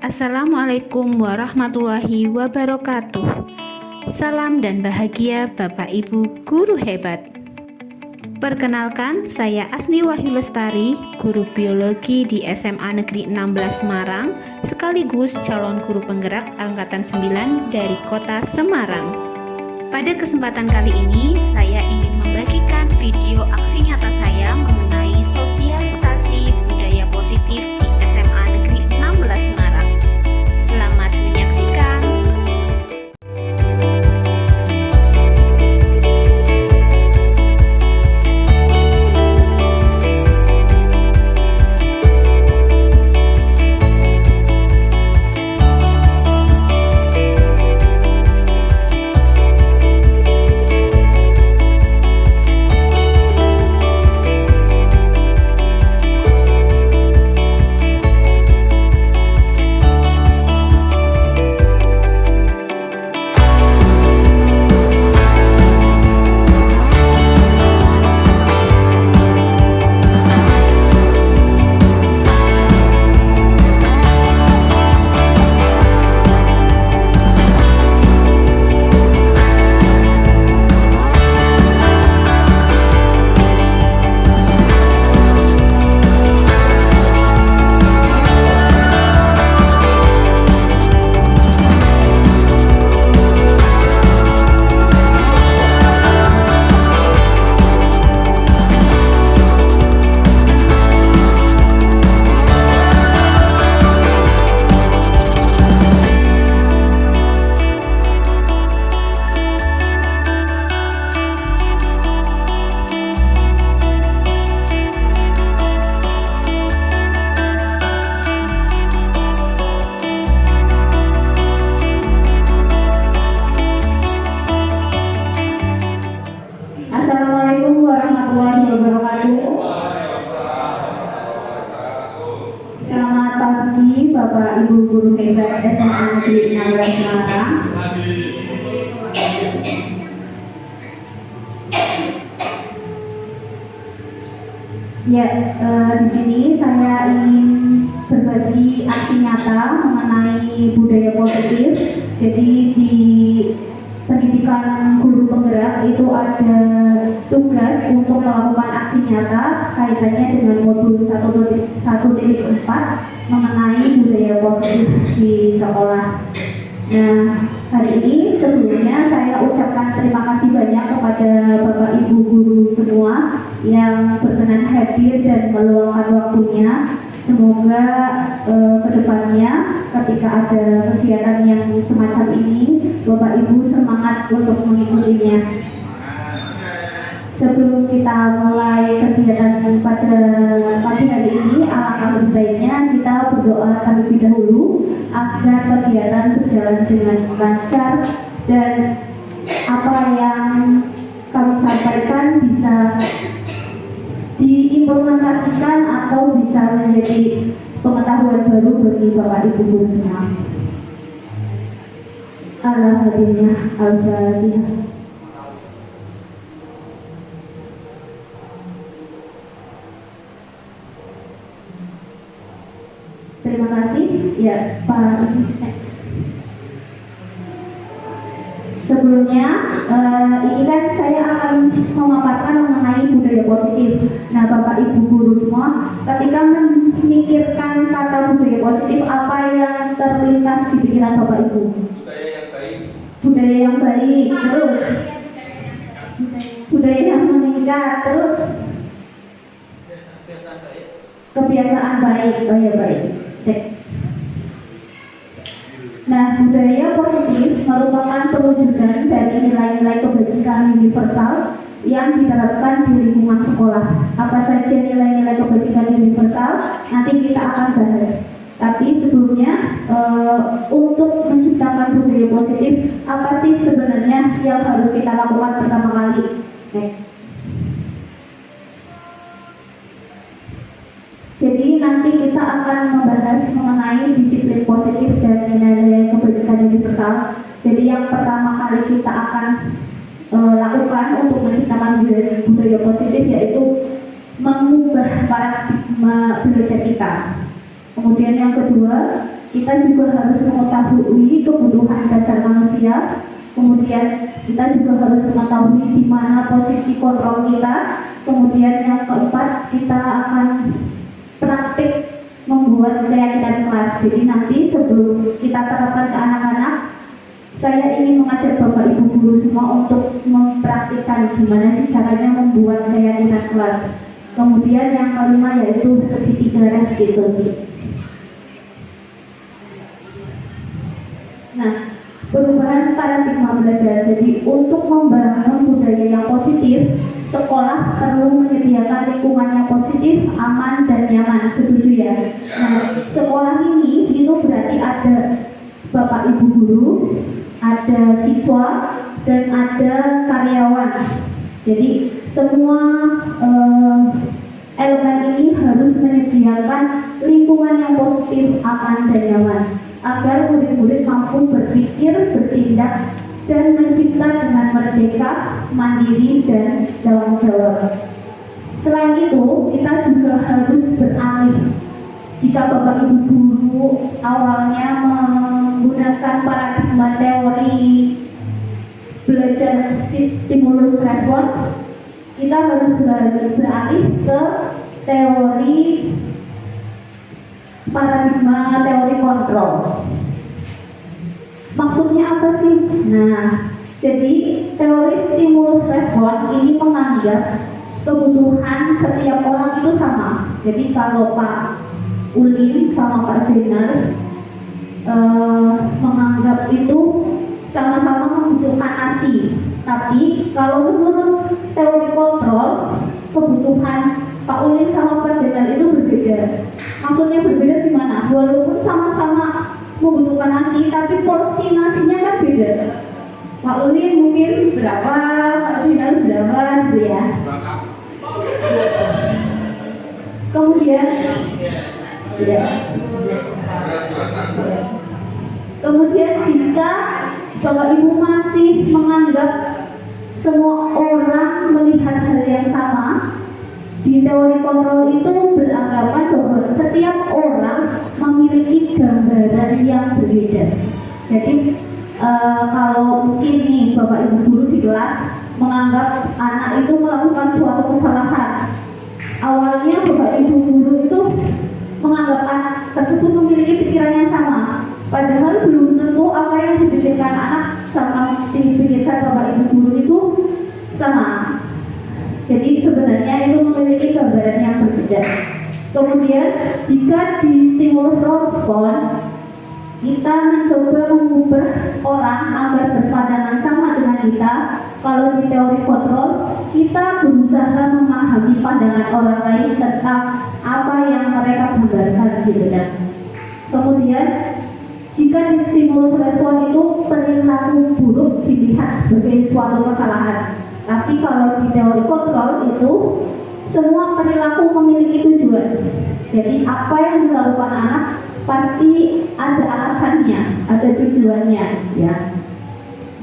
Assalamualaikum warahmatullahi wabarakatuh. Salam dan bahagia Bapak Ibu guru hebat. Perkenalkan, saya Asni Wahyu Lestari, guru biologi di SMA Negeri 16 Semarang, sekaligus calon guru penggerak angkatan 9 dari Kota Semarang. Pada kesempatan kali ini, saya ingin membagikan video aksi nyata saya mengenai sosialisasi budaya positif di SMA Negeri 16 Semarang. Selamat menyaksikan. Assalamualaikum warahmatullahi wabarakatuh. Selamat pagi Bapak Ibu guru hebat SMA Negeri 16 Semarang. Ya, di sini saya ingin berbagi aksi nyata mengenai budaya positif. Jadi di pendidikan guru penggerak itu ada tugas untuk melakukan aksi nyata kaitannya dengan modul 1.4 mengenai budaya positif di sekolah. Nah, hari ini sebelumnya saya ucapkan terima kasih banyak kepada Bapak Ibu guru semua yang berkenan hadir dan meluangkan waktunya. Semoga kedepannya ketika ada kegiatan yang semacam ini, Bapak Ibu semangat untuk mengikutinya. Sebelum kita mulai kegiatan pada pagi hari ini, alangkah lebih baiknya kita berdoa terlebih dahulu agar kegiatan berjalan dengan lancar dan apa yang kami sampaikan bisa diimplementasikan atau bisa menjadi pengetahuan baru bagi Bapak Ibu guru semua. Alhamdulillah, Al-Fatihah. Terima kasih. Ya, Pak Next. Sebelumnya, ini kan saya akan memaparkan mengenai budaya positif. Nah, Bapak Ibu guru semua, ketika memikirkan kata budaya positif, apa yang terlintas di pikiran Bapak Ibu? Budaya yang baik. Budaya yang baik, terus budaya yang meningkat, terus Kebiasaan baik. kebiasaan baik. Oh ya, baik. Teks. Nah, budaya positif merupakan pewujudan dari nilai-nilai kebajikan universal yang diterapkan di lingkungan sekolah. Apa saja nilai-nilai kebajikan universal? Nanti kita akan bahas. Tapi sebelumnya, untuk menciptakan budaya positif, apa sih sebenarnya yang harus kita lakukan pertama kali? Next. Jadi nanti kita akan membahas mengenai disiplin positif dan nilai-nilai kebajikan universal. Jadi yang pertama kali kita akan lakukan untuk menciptakan budaya positif yaitu mengubah paradigma belajar kita. Kemudian yang kedua, kita juga harus mengetahui kebutuhan dasar manusia. Kemudian kita juga harus mengetahui di mana posisi kontrol kita. Kemudian yang keempat, kita akan praktik membuat keyakinan kelas. Jadi nanti sebelum kita terapkan ke anak-anak, saya ingin mengajak Bapak Ibu guru semua untuk mempraktikkan gimana sih caranya membuat keyakinan kelas. Kemudian yang kelima yaitu segitiga restitusi. Nah, perubahan paradigma belajar. Jadi untuk membangun budaya yang positif, sekolah perlu menyediakan lingkungan yang positif, aman dan nyaman. Setuju ya? Nah, sekolah ini itu berarti ada Bapak Ibu guru, ada siswa dan ada karyawan. Jadi semua elemen ini harus menyediakan lingkungan yang positif, aman dan nyaman agar murid-murid mampu berpikir, bertindak, dan mencipta dengan merdeka, mandiri, dan tanggung jawab. Selain itu, kita juga harus beralih. Jika Bapak Ibu guru awalnya menggunakan paradigma teori belajar stimulus respon, kita harus beralih ke teori paradigma teori kontrol. Maksudnya apa sih? Nah, jadi teori stimulus respon ini menganggap kebutuhan setiap orang itu sama. Jadi kalau Pak Ulin sama Pak Zainal menganggap itu sama-sama membutuhkan ASI. Tapi kalau menurut teori kontrol, kebutuhan Pak Ulin sama Pak Zainal itu berbeda. Maksudnya berbeda gimana? Walaupun sama-sama membutuhkan nasi, tapi porsi nasinya kan beda. Pak Ulin mungkin berapa, Pak Zainal berapa gitu ya. Kemudian ya. Kemudian jika Bapak Ibu masih menganggap semua orang melihat hal yang sama, di teori kontrol itu beranggapan bahwa setiap orang memiliki gambaran yang berbeda. Jadi kalau mungkin nih Bapak Ibu guru di kelas menganggap anak itu melakukan suatu kesalahan, awalnya Bapak Ibu guru itu menganggap anak tersebut memiliki pikiran yang sama, padahal belum tentu apa yang dipikirkan anak sama dipikirkan Bapak Ibu guru itu sama. Jadi sebenarnya itu memiliki gambaran yang berbeda. Kemudian jika di stimulus respon kita mencoba mengubah orang agar berpandangan sama dengan kita, kalau di teori kontrol kita berusaha memahami pandangan orang lain tentang apa yang mereka gambarkan gitu kan. Kemudian jika di stimulus respon itu perilaku buruk dilihat sebagai suatu kesalahan. Tapi kalau di teori kontrol itu semua perilaku memiliki tujuan. Jadi apa yang dilakukan anak pasti ada alasannya, ada tujuannya ya.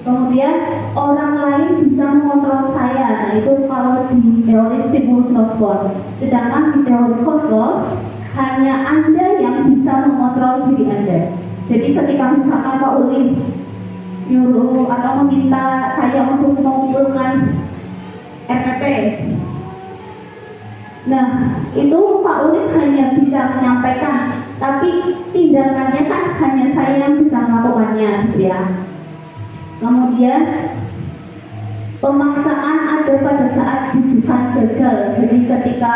Kemudian orang lain bisa mengontrol saya. Nah itu kalau di teori stimulus respon. Sedangkan di teori kontrol hanya Anda yang bisa mengontrol diri Anda. Jadi ketika misalkan Pak Ulin nyuruh atau meminta saya untuk mengumpulkan RPP, nah itu Pak Ulin hanya bisa menyampaikan, tapi tindakannya kan hanya saya yang bisa melakukannya gitu ya. Kemudian pemaksaan ada pada saat rujukan gagal. Jadi ketika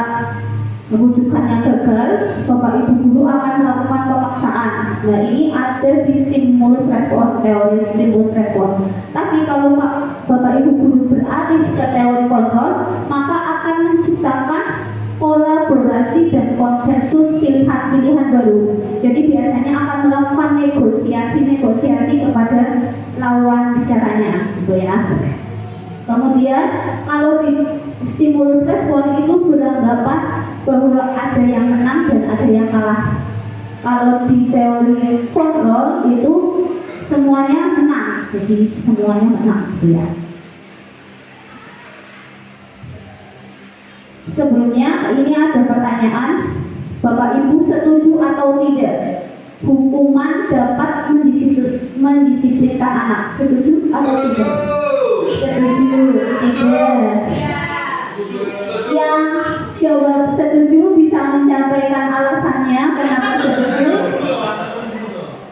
rujukannya gagal, Bapak Ibu guru akan melakukan pemaksaan. Nah ini ada di stimulus respon, teori stimulus respon. Tapi kalau Bapak Ibu guru beralih ke teori kontrol, maka akan menciptakan kolaborasi dan konsensus pilihan-pilihan baru. Jadi biasanya akan melakukan negosiasi kepada lawan bicaranya, gitu ya. Kemudian kalau di stimulus respon itu beranggapan bahwa ada yang menang dan ada yang kalah. Kalau di teori kontrol itu semuanya menang, jadi semuanya menang gitu ya. Sebelumnya ini ada pertanyaan, Bapak Ibu setuju atau tidak hukuman dapat mendisiplinkan anak. Setuju atau tidak? Setuju. Tidak. Yang jawab setuju bisa menyampaikan alasannya kenapa setuju.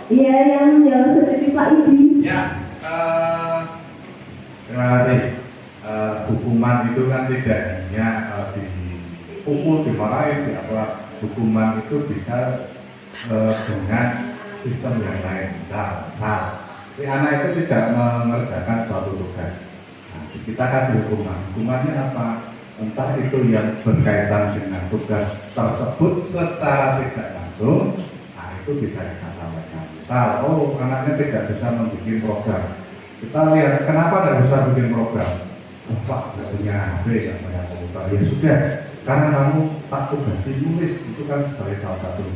Iya, yang jawab setuju Pak Idi. Ya, terima kasih. Hukuman itu kan tidak hanya dipukul, dimarahin, hukuman itu bisa dengan sistem yang lain. Misal, si anak itu tidak mengerjakan suatu tugas. Nah, kita kasih hukuman. Hukumannya apa? Entah itu yang berkaitan dengan tugas tersebut secara tidak langsung, nah itu bisa kita sampaikan. Misal, anaknya tidak bisa membuat program. Kita lihat, kenapa nggak bisa bikin program? Oh, Pak, nggak punya HP, nggak punya komputer. Ya sudah, sekarang kamu tak tugasi nulis, itu kan sebagai salah satu.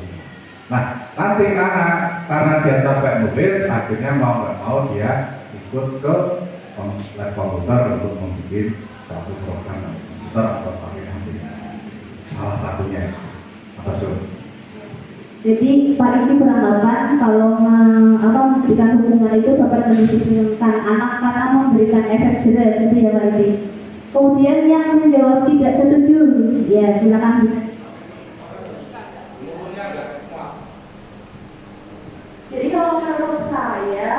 Nah, nanti anak karena dia capek nulis, akhirnya mau nggak mau dia ikut ke lab komputer untuk membuat suatu program komputer atau pakai aplikasi. Salah satunya apa sih? Jadi Pak ini beranggapan kalau memberikan hukuman itu dapat mendisiplinkan anak karena memberikan efek jerah, gitu ya Pak ini. Kemudian yang menjawab tidak setuju, ya silakan bisa. Jadi kalau menurut saya,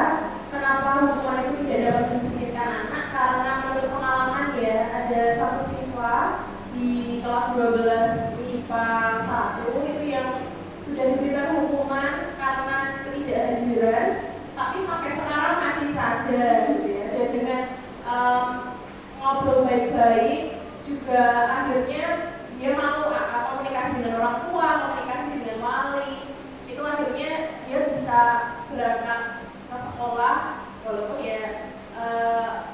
kenapa hukuman itu tidak dapat mendisiplinkan anak? Karena menurut pengalaman ya, ada satu siswa di kelas 12 IPA 1 itu yang sudah diberikan hukuman karena ketidakhadiran, tapi sampai sekarang masih saja gitu ya. Dan dengan ngobrol baik-baik juga akhirnya dia mau komunikasi dengan orang tua, komunikasi dengan wali, itu akhirnya dia bisa berangkat ke sekolah walaupun ya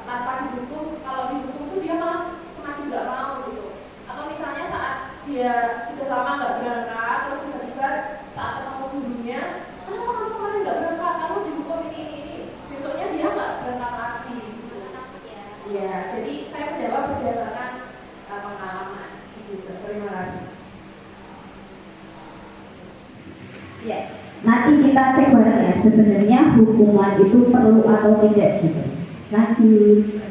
tanpa dihukum. Kalau dihukum tuh dia malah semakin nggak mau gitu. Atau misalnya saat dia sudah lama nggak berangkat, terus tiba-tiba saat ketemu gurunya, kenapa kamu kemarin nggak berangkat? Kamu dihukum ini. Besoknya dia nggak berangkat lagi. Gitu. Ya, jadi saya menjawab berdasarkan pengalaman. Gitu. Terima kasih. Ya, nanti kita cek bareng ya sebenarnya hukuman itu perlu atau tidak gitu. Lanjut.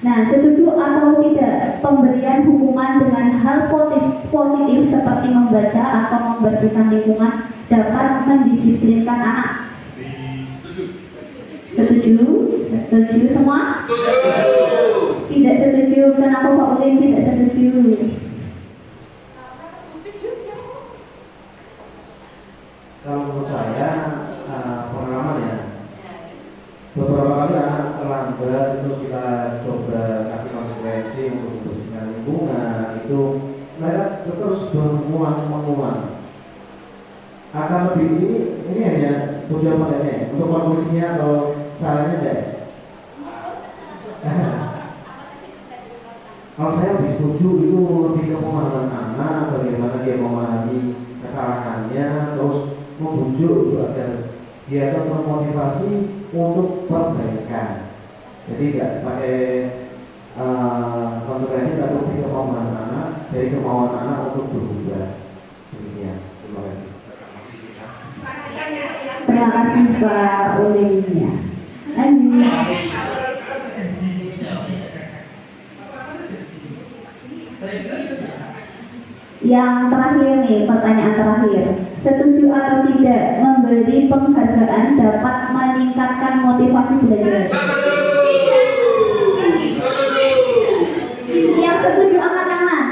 Nah, setuju atau tidak pemberian hukuman dengan hal positif seperti membaca atau membersihkan lingkungan dapat mendisiplinkan anak? Setuju? Setuju semua? Tidak setuju. Kenapa Pak Ulin tidak setuju? Kalau menurut saya pengalaman ya, beberapa kali anak terlambat terus kita coba kasih konsekuensi untuk membersihkan lingkungan, itu mereka terus mengulang. Akan lebih ini hanya setuju apa enggaknya untuk konklusinya atau sarannya enggak? Kalau saya lebih setuju itu lebih ke pemahaman anak, bagaimana dia memahami kesalahannya, terus membujuk agar dia termotivasi untuk perbaikan. Jadi nggak pakai konsekuensi, tapi lebih ke pemahaman anak, dari kemauan anak untuk berubah. Demikian. Terima kasih. Terima kasih Pak Ulin ya. Yang terakhir nih, pertanyaan terakhir. Setuju atau tidak memberi penghargaan dapat meningkatkan motivasi belajar? Yang setuju angkat tangan.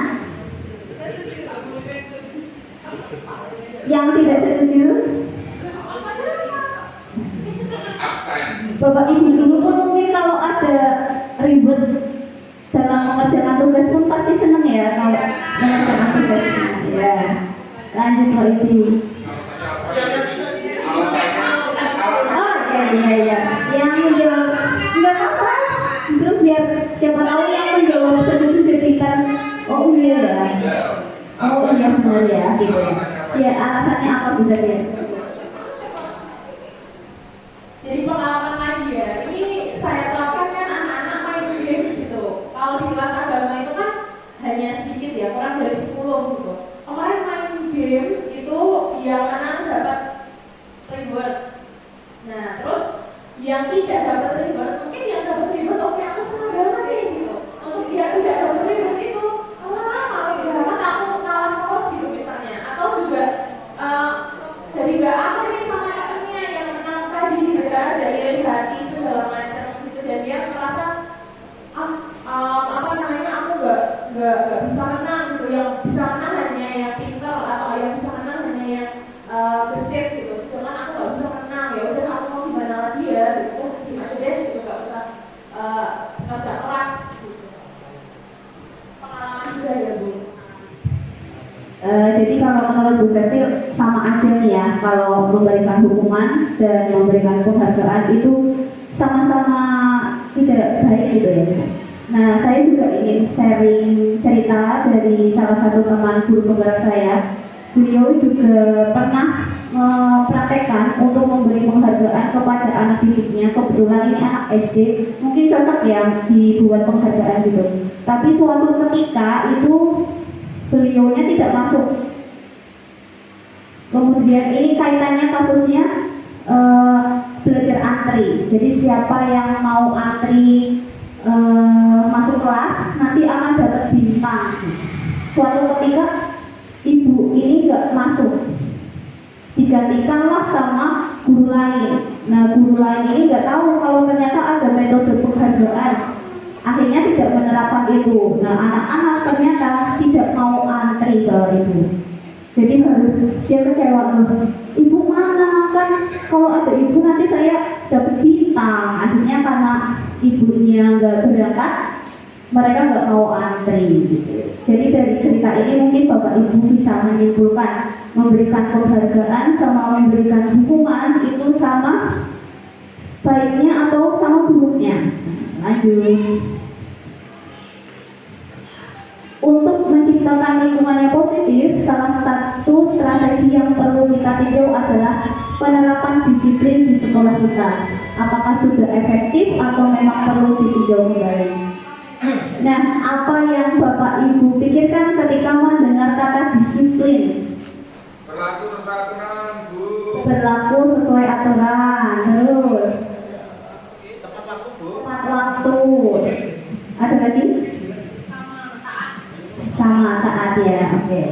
Yang tidak setuju? Bapak Ibu dulu pun mungkin kalau ada ribet dalam mengerjakan tugas pun pasti senang ya kalau mengerjakan tugas. Ya, lanjut Pak Ibu. Oh iya. Yang menjawab nggak apa-apa. Justru biar siapa tahu yang menjawab setuju jadikan oh iya ya. Oh iya benar ya gitu. Ya alasannya apa bisa sih? Jadi pengalaman lagi ya, ini saya terapkan kan anak-anak main game gitu. Kalau di kelas agama itu kan hanya sedikit ya, kurang dari 10 gitu. Kemarin main game itu yang anak yang tidak dapat reward, mungkin yang dapat reward oke aku senang banget nih gitu. Untuk dia tidak dapat reward itu males banget aku kalah terus gitu misalnya. Atau juga jadi nggak apa nih sama temennya yang menang tadi gitu, nggak ada iri hati segala macam gitu, dan dia merasa apa namanya aku nggak bisa menang gitu. Yang bisa menang hanya yang pintar atau yang bisa menang hanya yang gesit gitu, sedangkan aku nggak bisa menang. Ya udah aku mau gimana lagi ya gitu, gimana aja deh gitu, nggak usah kerja keras gitu. Pengalaman juga ya Bu. Jadi kalau menurut Bu Cecil sama aja nih ya, kalau memberikan hukuman dan memberikan penghargaan itu sama-sama tidak baik gitu ya. Nah, saya juga ingin sharing cerita dari salah satu teman guru penggerak saya. Beliau juga pernah mempraktekkan untuk memberi penghargaan kepada anak didiknya. Kebetulan ini anak SD, mungkin cocok ya dibuat penghargaan gitu. Tapi suatu ketika itu beliaunya tidak masuk. Kemudian ini kaitannya kasusnya belajar antri. Jadi siapa yang mau antri masuk kelas nanti akan dapat bintang. Suatu ketika ibu ini nggak masuk, digantikanlah sama guru lain. Nah, guru lain ini nggak tahu kalau ternyata ada metode penghargaan, akhirnya tidak menerapkan itu. Nah, anak-anak ternyata tidak mau antri kalau itu. Jadi harus dia kecewa loh, ibu mana, kan kalau ada ibu nanti saya dapat bintang. Akhirnya karena ibunya nggak berangkat, mereka nggak mau antri gitu. Jadi dari cerita ini mungkin Bapak Ibu bisa menyimpulkan memberikan penghargaan sama memberikan hukuman itu sama baiknya atau sama buruknya. Lanjut. Untuk menciptakan lingkungan yang positif, salah satu strategi yang perlu kita tinjau adalah penerapan disiplin di sekolah kita. Apakah sudah efektif atau memang perlu ditinjau kembali? Nah, apa yang Bapak Ibu pikirkan ketika mendengar kata disiplin? Berlaku sesuai aturan, Bu. Berlaku sesuai aturan. Terus Tepat waktu, Bu. tepat waktu. Ada lagi? Sama taat ya, oke.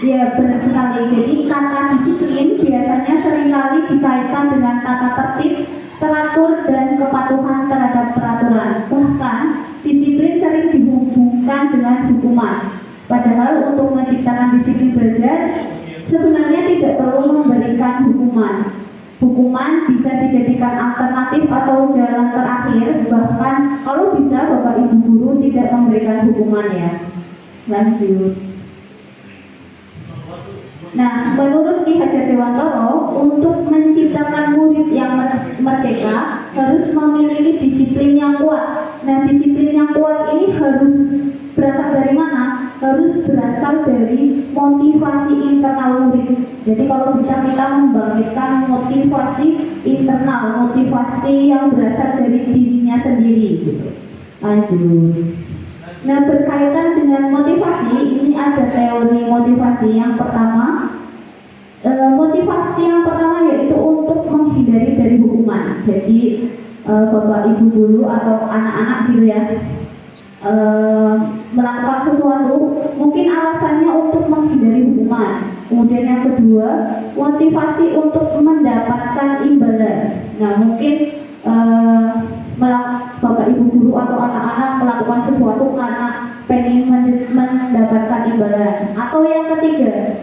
Ya benar sekali. Jadi kata disiplin biasanya seringkali dikaitkan dengan tata tertib, teratur dan kepatuhan terhadap peraturan. Bahkan disiplin sering dihubungkan dengan hukuman. Padahal untuk menciptakan disiplin belajar sebenarnya tidak perlu memberikan hukuman. Hukuman bisa dijadikan alternatif atau jalan terakhir. Bahkan kalau bisa Bapak Ibu guru tidak memberikan hukuman ya. Lanjut. Nah, menurut Ki Hajar Dewantara, untuk menciptakan murid yang merdeka harus memiliki disiplin yang kuat. Nah, disiplin yang kuat ini harus berasal dari mana? Harus berasal dari motivasi internal murid. Jadi kalau bisa kita membangkitkan motivasi internal, motivasi yang berasal dari dirinya sendiri gitu. Lanjut. Nah, berkaitan dengan motivasi, ini ada teori motivasi. Yang pertama, motivasi yang pertama yaitu untuk menghindari dari hukuman. Jadi Bapak Ibu guru atau anak-anak gitu ya, melakukan sesuatu mungkin alasannya untuk menghindari hukuman. Kemudian yang kedua, motivasi untuk mendapatkan imbalan. Nah, mungkin Bapak Ibu guru atau anak-anak melakukan sesuatu karena pengen mendapatkan imbalan. Atau yang ketiga,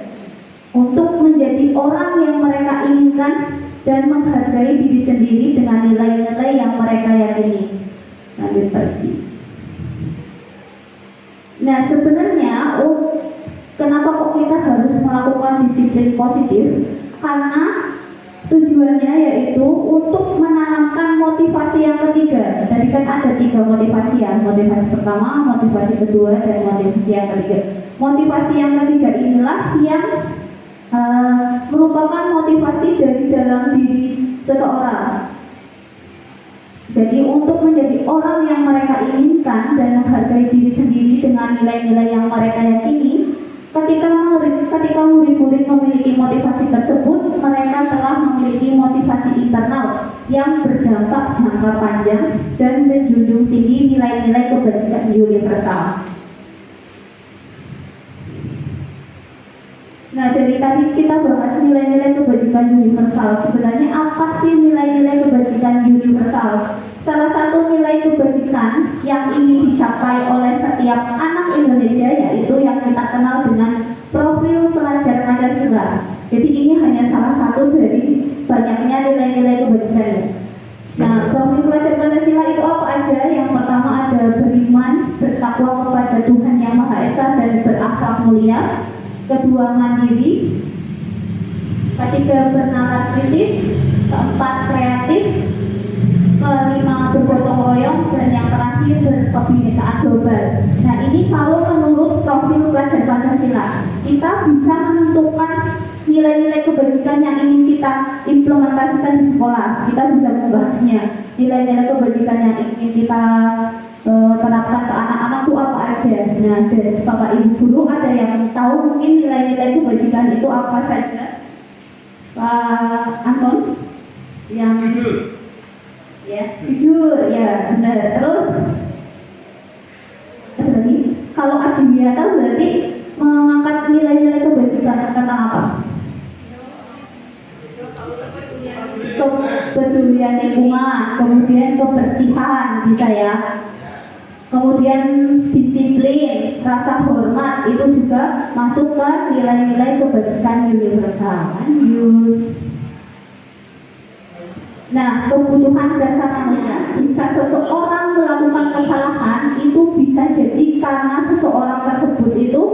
untuk menjadi orang yang mereka inginkan dan menghargai diri sendiri dengan nilai-nilai yang mereka yakini. Lanjut lagi. Nah, sebenarnya kenapa kok kita harus melakukan disiplin positif? Karena tujuannya yaitu untuk menanamkan motivasi yang ketiga. Tadi kan ada 3 motivasi ya. Motivasi pertama, motivasi kedua, dan motivasi yang ketiga. Motivasi yang ketiga inilah yang merupakan motivasi dari dalam diri seseorang. Jadi untuk menjadi orang yang mereka inginkan dan menghargai diri sendiri dengan nilai-nilai yang mereka yakini, ketika murid-murid memiliki motivasi tersebut, mereka telah memiliki motivasi internal yang berdampak jangka panjang dan menjunjung tinggi nilai-nilai kebajikan universal. Nah, dari tadi kita bahas nilai-nilai kebajikan universal. Sebenarnya apa sih nilai-nilai kebajikan universal? Salah satu nilai kebajikan yang ingin dicapai oleh setiap anak Indonesia yaitu yang kita kenal dengan profil pelajar Pancasila. Jadi ini hanya salah satu dari banyaknya nilai-nilai kebajikan. Nah, profil pelajar Pancasila itu apa aja? Yang pertama ada beriman, bertakwa kepada Tuhan Yang Maha Esa dan berakhlak mulia. Kedua, mandiri. Ketiga, bernalar kritis. Keempat, kreatif. Kelima, bergotong royong. Dan yang terakhir, berkebinekaan global. Nah, ini kalau menurut profil pelajar Pancasila, kita bisa menentukan nilai-nilai kebajikan yang ingin kita implementasikan di sekolah. Kita bisa membahasnya. Nilai-nilai kebajikan yang ingin kita terapkan ke anak-anak itu apa aja. Nah, dari Bapak Ibu guru ada yang tahu mungkin nilai-nilai kebajikan itu apa saja? Pak Anton yang Jujur. ya, jujur, ya benar. Terus apa lagi? Kalau adiwiyata berarti mengangkat nilai-nilai kebajikan tentang apa? Kepedulian lingkungan, kemudian kebersihan bisa ya. Kemudian disiplin, rasa hormat itu juga masuk ke nilai-nilai kebajikan universal. Lanjut. Nah, kebutuhan dasar manusia. Jika seseorang melakukan kesalahan, itu bisa jadi karena seseorang tersebut itu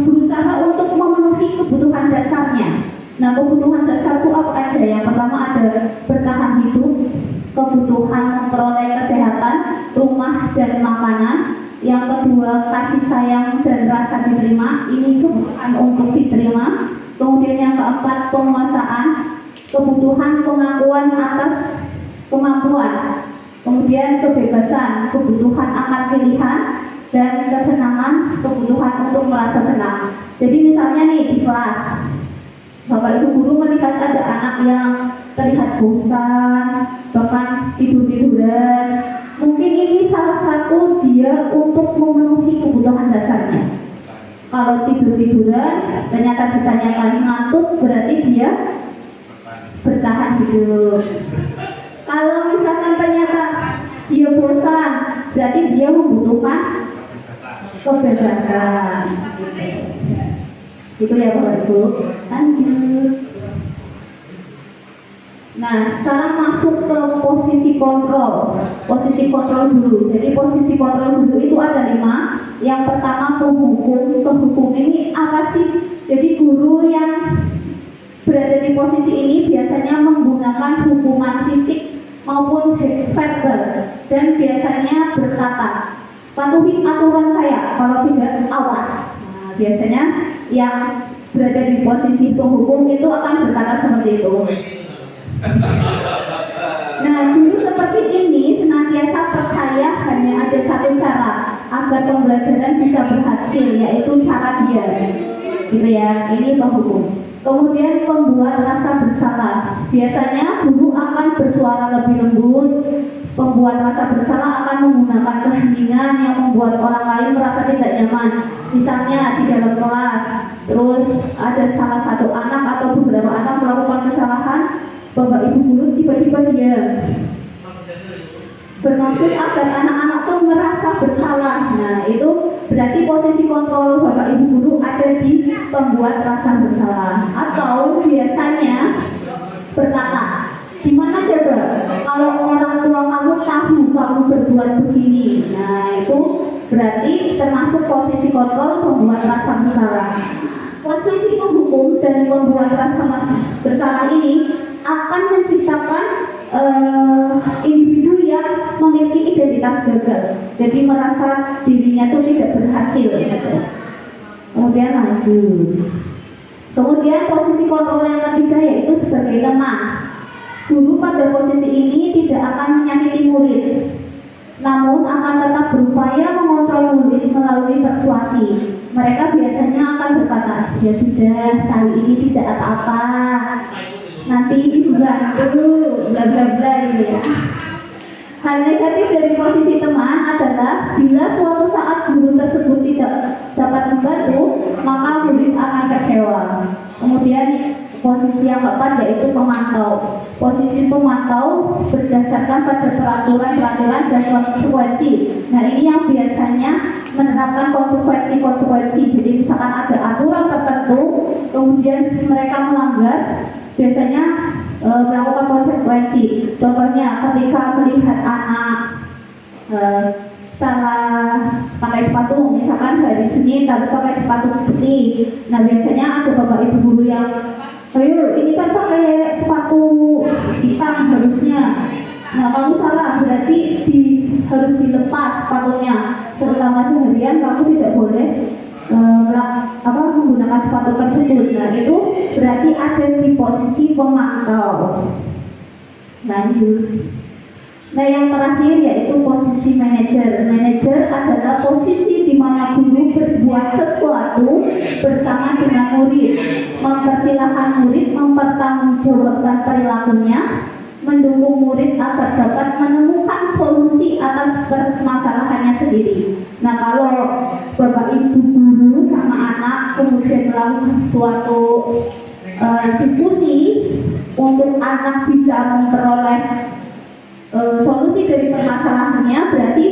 berusaha untuk memenuhi kebutuhan dasarnya. Nah, kebutuhan dasar itu apa aja? Yang pertama ada bertahan hidup, kebutuhan memperoleh kesehatan, rumah dan makanan. Yang kedua, kasih sayang dan rasa diterima. Ini kebutuhan untuk diterima. Kemudian yang keempat, penguasaan, kebutuhan pengakuan atas kemampuan. Kemudian kebebasan, kebutuhan akan pilihan, dan kesenangan, kebutuhan untuk merasa senang. Jadi misalnya nih di kelas, Bapak Ibu guru melihat ada anak yang terlihat bosan, bahkan tidur-tiduran. Mungkin ini salah satu dia untuk memenuhi kebutuhan dasarnya. Kalau tidur-tiduran, ternyata ditanyakan ngantuk, berarti dia bertahan hidup. Kalau misalkan ternyata dia bosan, berarti dia membutuhkan kebebasan. Itu ya Bapak Ibu. Lanjut. Nah, sekarang masuk ke posisi kontrol. Posisi kontrol dulu. Jadi posisi kontrol dulu itu ada 5. Yang pertama penghukum. Penghukum ini apa sih? Jadi guru yang berada di posisi ini biasanya menggunakan hukuman fisik maupun verbal dan biasanya berkata, patuhi aturan saya, kalau tidak awas. Nah, biasanya yang berada di posisi penghukum itu akan berkata seperti itu. Nah, guru seperti ini senantiasa percaya hanya ada satu cara agar pembelajaran bisa berhasil, yaitu cara dia. Gitu ya, ini penghukum. Kemudian pembuat rasa bersalah. Biasanya guru akan bersuara lebih lembut. Pembuat rasa bersalah akan menggunakan keheningan yang membuat orang lain merasa tidak nyaman. Misalnya di dalam kelas, terus ada salah satu anak atau beberapa anak melakukan kesalahan, Bapak Ibu guru tiba-tiba diam. Bermaksud agar anak-anak tuh merasa bersalah. Nah, itu berarti posisi kontrol Bapak Ibu guru ada di pembuat rasa bersalah. Atau biasanya berkata, gimana coba kalau orang tua kamu tahu kamu berbuat begini. Nah, itu berarti termasuk posisi kontrol pembuat rasa bersalah. Posisi penghukum dan pembuat rasa bersalah ini akan menciptakan individu yang memiliki identitas gagal, jadi merasa dirinya itu tidak berhasil gitu. Kemudian lanjut. Kemudian posisi kontrol yang ketiga yaitu sebagai teman. Guru pada posisi ini tidak akan menyakiti murid, namun akan tetap berupaya mengontrol murid melalui persuasi. Mereka biasanya akan berkata, ya sudah, kali ini tidak apa-apa. nanti ibu bantu bla bla bla gitu ya. Hal negatif dari posisi teman adalah bila suatu saat guru tersebut tidak dapat membantu, maka murid akan kecewa. Kemudian posisi yang keempat yaitu pemantau. Posisi pemantau berdasarkan pada peraturan-peraturan dan konsekuensi. Nah, ini yang biasanya menerapkan konsekuensi. Jadi misalkan ada aturan tertentu, kemudian mereka melanggar, biasanya melakukan konsekuensi. Contohnya ketika melihat anak salah pakai sepatu, misalkan hari Senin tapi pakai sepatu putih. Nah, biasanya ada bapak ibu guru yang, ayo ini kan pakai sepatu hitam harusnya. Nah, kamu salah, berarti harus dilepas sepatunya selama seharian, kamu tidak boleh menggunakan sepatu tersebut. Nah, itu berarti ada di posisi pemantau. Lanjut. Nah, yang terakhir yaitu posisi manajer. Manajer adalah posisi di mana guru berbuat sesuatu bersama dengan murid, mempersilahkan murid mempertanggungjawabkan perilakunya, mendukung murid agar dapat menemukan solusi atas permasalahannya sendiri. Nah, kalau bapak ibu guru sama anak kemudian melakukan suatu diskusi untuk anak bisa memperoleh solusi dari permasalahannya, berarti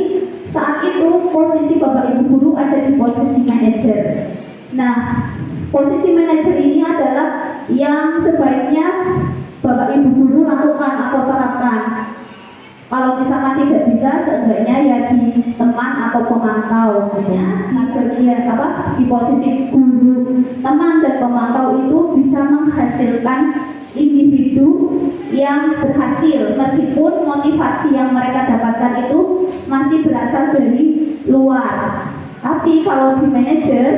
saat itu posisi bapak ibu guru ada di posisi manajer. Nah, posisi manajer ini adalah yang sebaiknya bapak ibu guru lakukan atau terapkan. Kalau misalkan tidak bisa, seenggaknya ya di teman atau pemantau, ya, di bagian di posisi guru, teman dan pemantau itu bisa menghasilkan individu yang berhasil, meskipun motivasi yang mereka dapatkan itu masih berasal dari luar. Tapi kalau di manajer,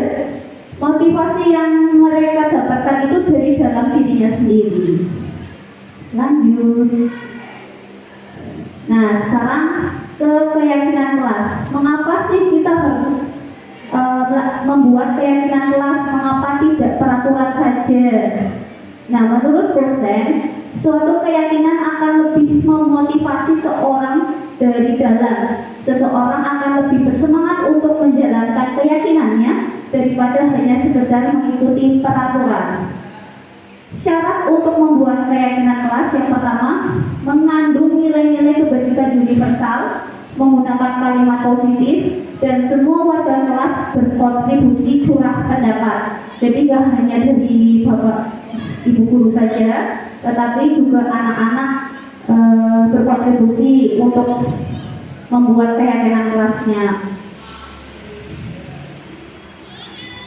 motivasi yang mereka dapatkan itu dari dalam dirinya sendiri. Lanjut. Nah, sekarang ke keyakinan kelas. Mengapa sih kita harus membuat keyakinan kelas? Mengapa tidak peraturan saja? Nah, menurut dosen, suatu keyakinan akan lebih memotivasi seorang dari dalam. Seseorang akan lebih bersemangat untuk menjalankan keyakinannya daripada hanya sekedar mengikuti peraturan. Syarat untuk membuat keyakinan kelas yang pertama, mengandung nilai-nilai kebajikan universal, menggunakan kalimat positif, dan semua warga kelas berkontribusi curah pendapat. Jadi gak hanya dari bapak ibu guru saja, tetapi juga anak-anak berkontribusi untuk membuat keyakinan kelasnya.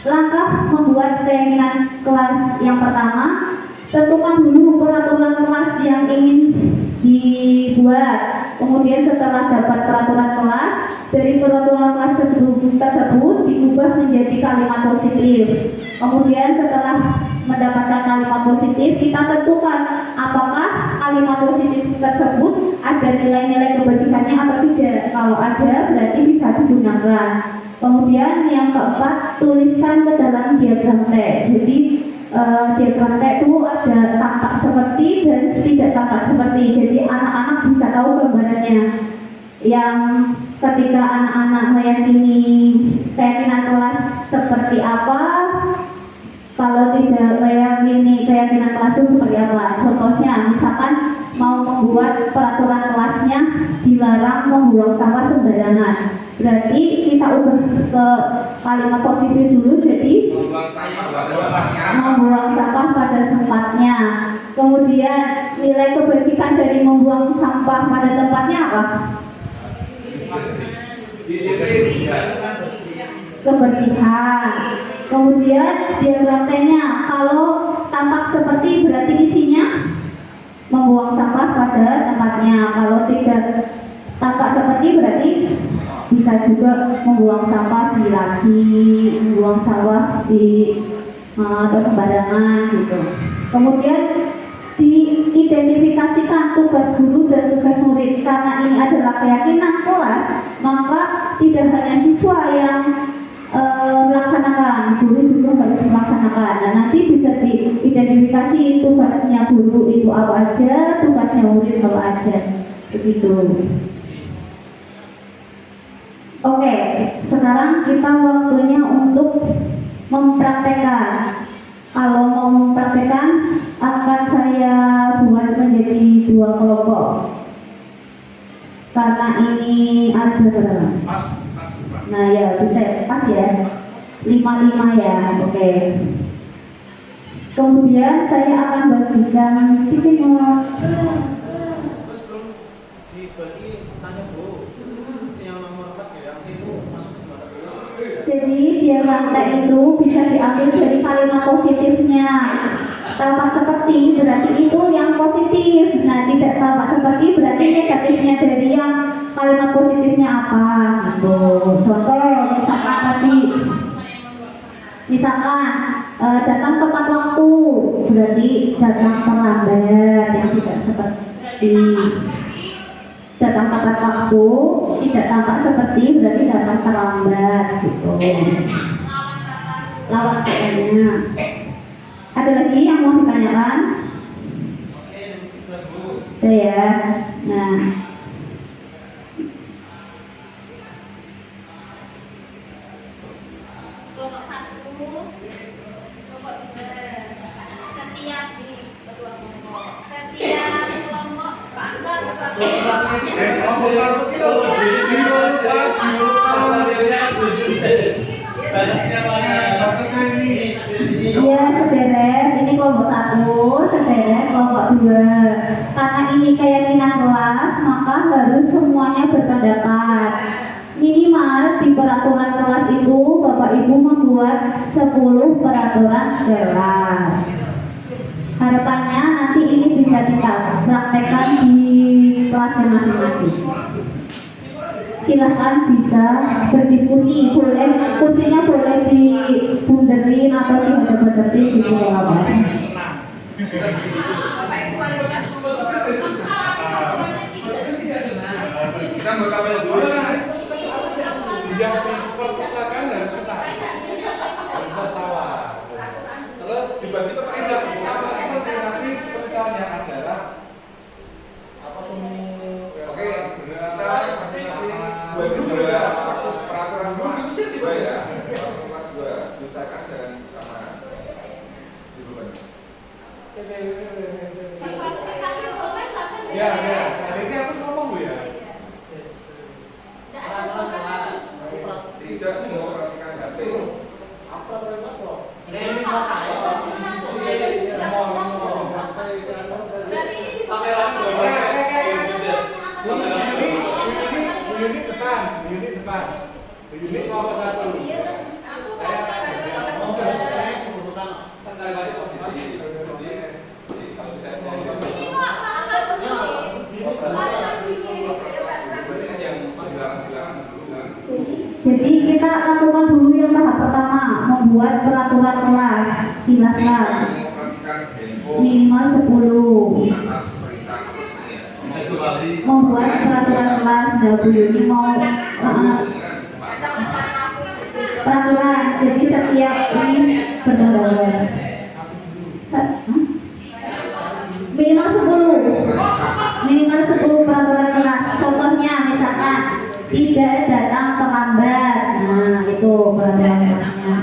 Langkah membuat keyakinan kelas yang pertama, tentukan dulu peraturan kelas yang ingin dibuat. Kemudian setelah dapat peraturan kelas, dari peraturan kelas tersebut diubah menjadi kalimat positif. Kemudian setelah mendapatkan kalimat positif, kita tentukan apakah kalimat positif tersebut ada nilai-nilai kebajikannya atau tidak. Kalau ada, berarti bisa digunakan. Kemudian yang keempat, tuliskan ke dalam diagram T. Jadi diagram T itu ada tampak seperti dan tidak tampak seperti. Jadi anak-anak bisa tahu gambarannya. Yang ketika anak-anak meyakini keyakinan kelas seperti apa, kalau tidak meyakini keyakinan kelas itu seperti apa. Contohnya, misalkan mau membuat peraturan kelasnya dilarang membuang sampah sembarangan. Berarti kita ubah ke kalimat positif dulu, jadi membuang sampah pada tempatnya. Kemudian nilai kebajikan dari membuang sampah pada tempatnya apa? Kebersihan. Kemudian diagram T-nya, kalau tampak seperti berarti isinya membuang sampah pada tempatnya. Kalau tidak tampak seperti berarti bisa juga membuang sampah di laci, membuang sampah di atau sembarangan gitu. Kemudian diidentifikasikan tugas guru dan tugas murid. Karena ini adalah keyakinan kelas, maka tidak hanya siswa yang melaksanakan, guru juga harus melaksanakan. Nah, nanti bisa diidentifikasi tugasnya guru itu apa aja, tugasnya murid apa aja, begitu. Oke, sekarang kita waktunya untuk mempraktekkan. Kalau mau mempraktekkan akan saya buat menjadi 2 kelompok. Karena ini ada berapa? Nah ya bisa pas ya, 5-5 ya, oke. Kemudian saya akan bagikan sticky note. Terus belum dibagi tanya Bu, yang nomor 4 yang itu masuk di mana Bu? Jadi biar rantai itu bisa diambil dari kalimat positifnya. Tampak seperti berarti itu yang positif. Nah, tidak tampak seperti berarti negatifnya dari yang kalimat positifnya apa gitu. Contoh misalkan tadi, datang tepat waktu berarti datang terlambat, yang tidak seperti. Datang tepat waktu tidak tampak seperti berarti datang terlambat gitu. Lawan katanya. Ada lagi yang mau ditanyakan? Ada ya. Nah, kelompok 1, kelompok 2, setiap ketua kelompok, setiap kelompok bangga ketua kelompok. Kelompok 1 kilo. iya sederet, ini kelompok 1, sederet kelompok 2. Karena ini keyakinan kelas, maka harus semuanya berpendapat. Minimal di peraturan kelas itu Bapak Ibu membuat 10 peraturan kelas. Harapannya nanti ini bisa kita praktekkan di kelasnya masing-masing. Silahkan bisa berdiskusi, boleh kursinya boleh dibunderin atau dihadap-hadapin gitu ya Pak. Kita mau tahu dulu. Yang di perpustakaan harus tertawa. Terus dibagi ke faedah. Apa seperti nanti misalnya adalah apa semua? Oke, kita masing-masing dua peraturan kelas 2 ya. Peraturan kelas 2. Usahakan jangan sama. Ya, hari ini harus ngomong Bu ya. Tidak mengoperasikan HP. Unit kelompok 1. Saya Jadi kita lakukan dulu yang tahap pertama, membuat peraturan kelas. Silahkan Mengoperasikan handphone minimal 10. atas perintah kelasnya. Membuat peraturan kelas. Nah, Bu Yuni mau peraturan. Jadi setiap ini berpendapat. Minimal 10. Minimal 10 peraturan kelas. Contohnya misalkan tidak datang terlambat. Nah, itu peraturan kelasnya.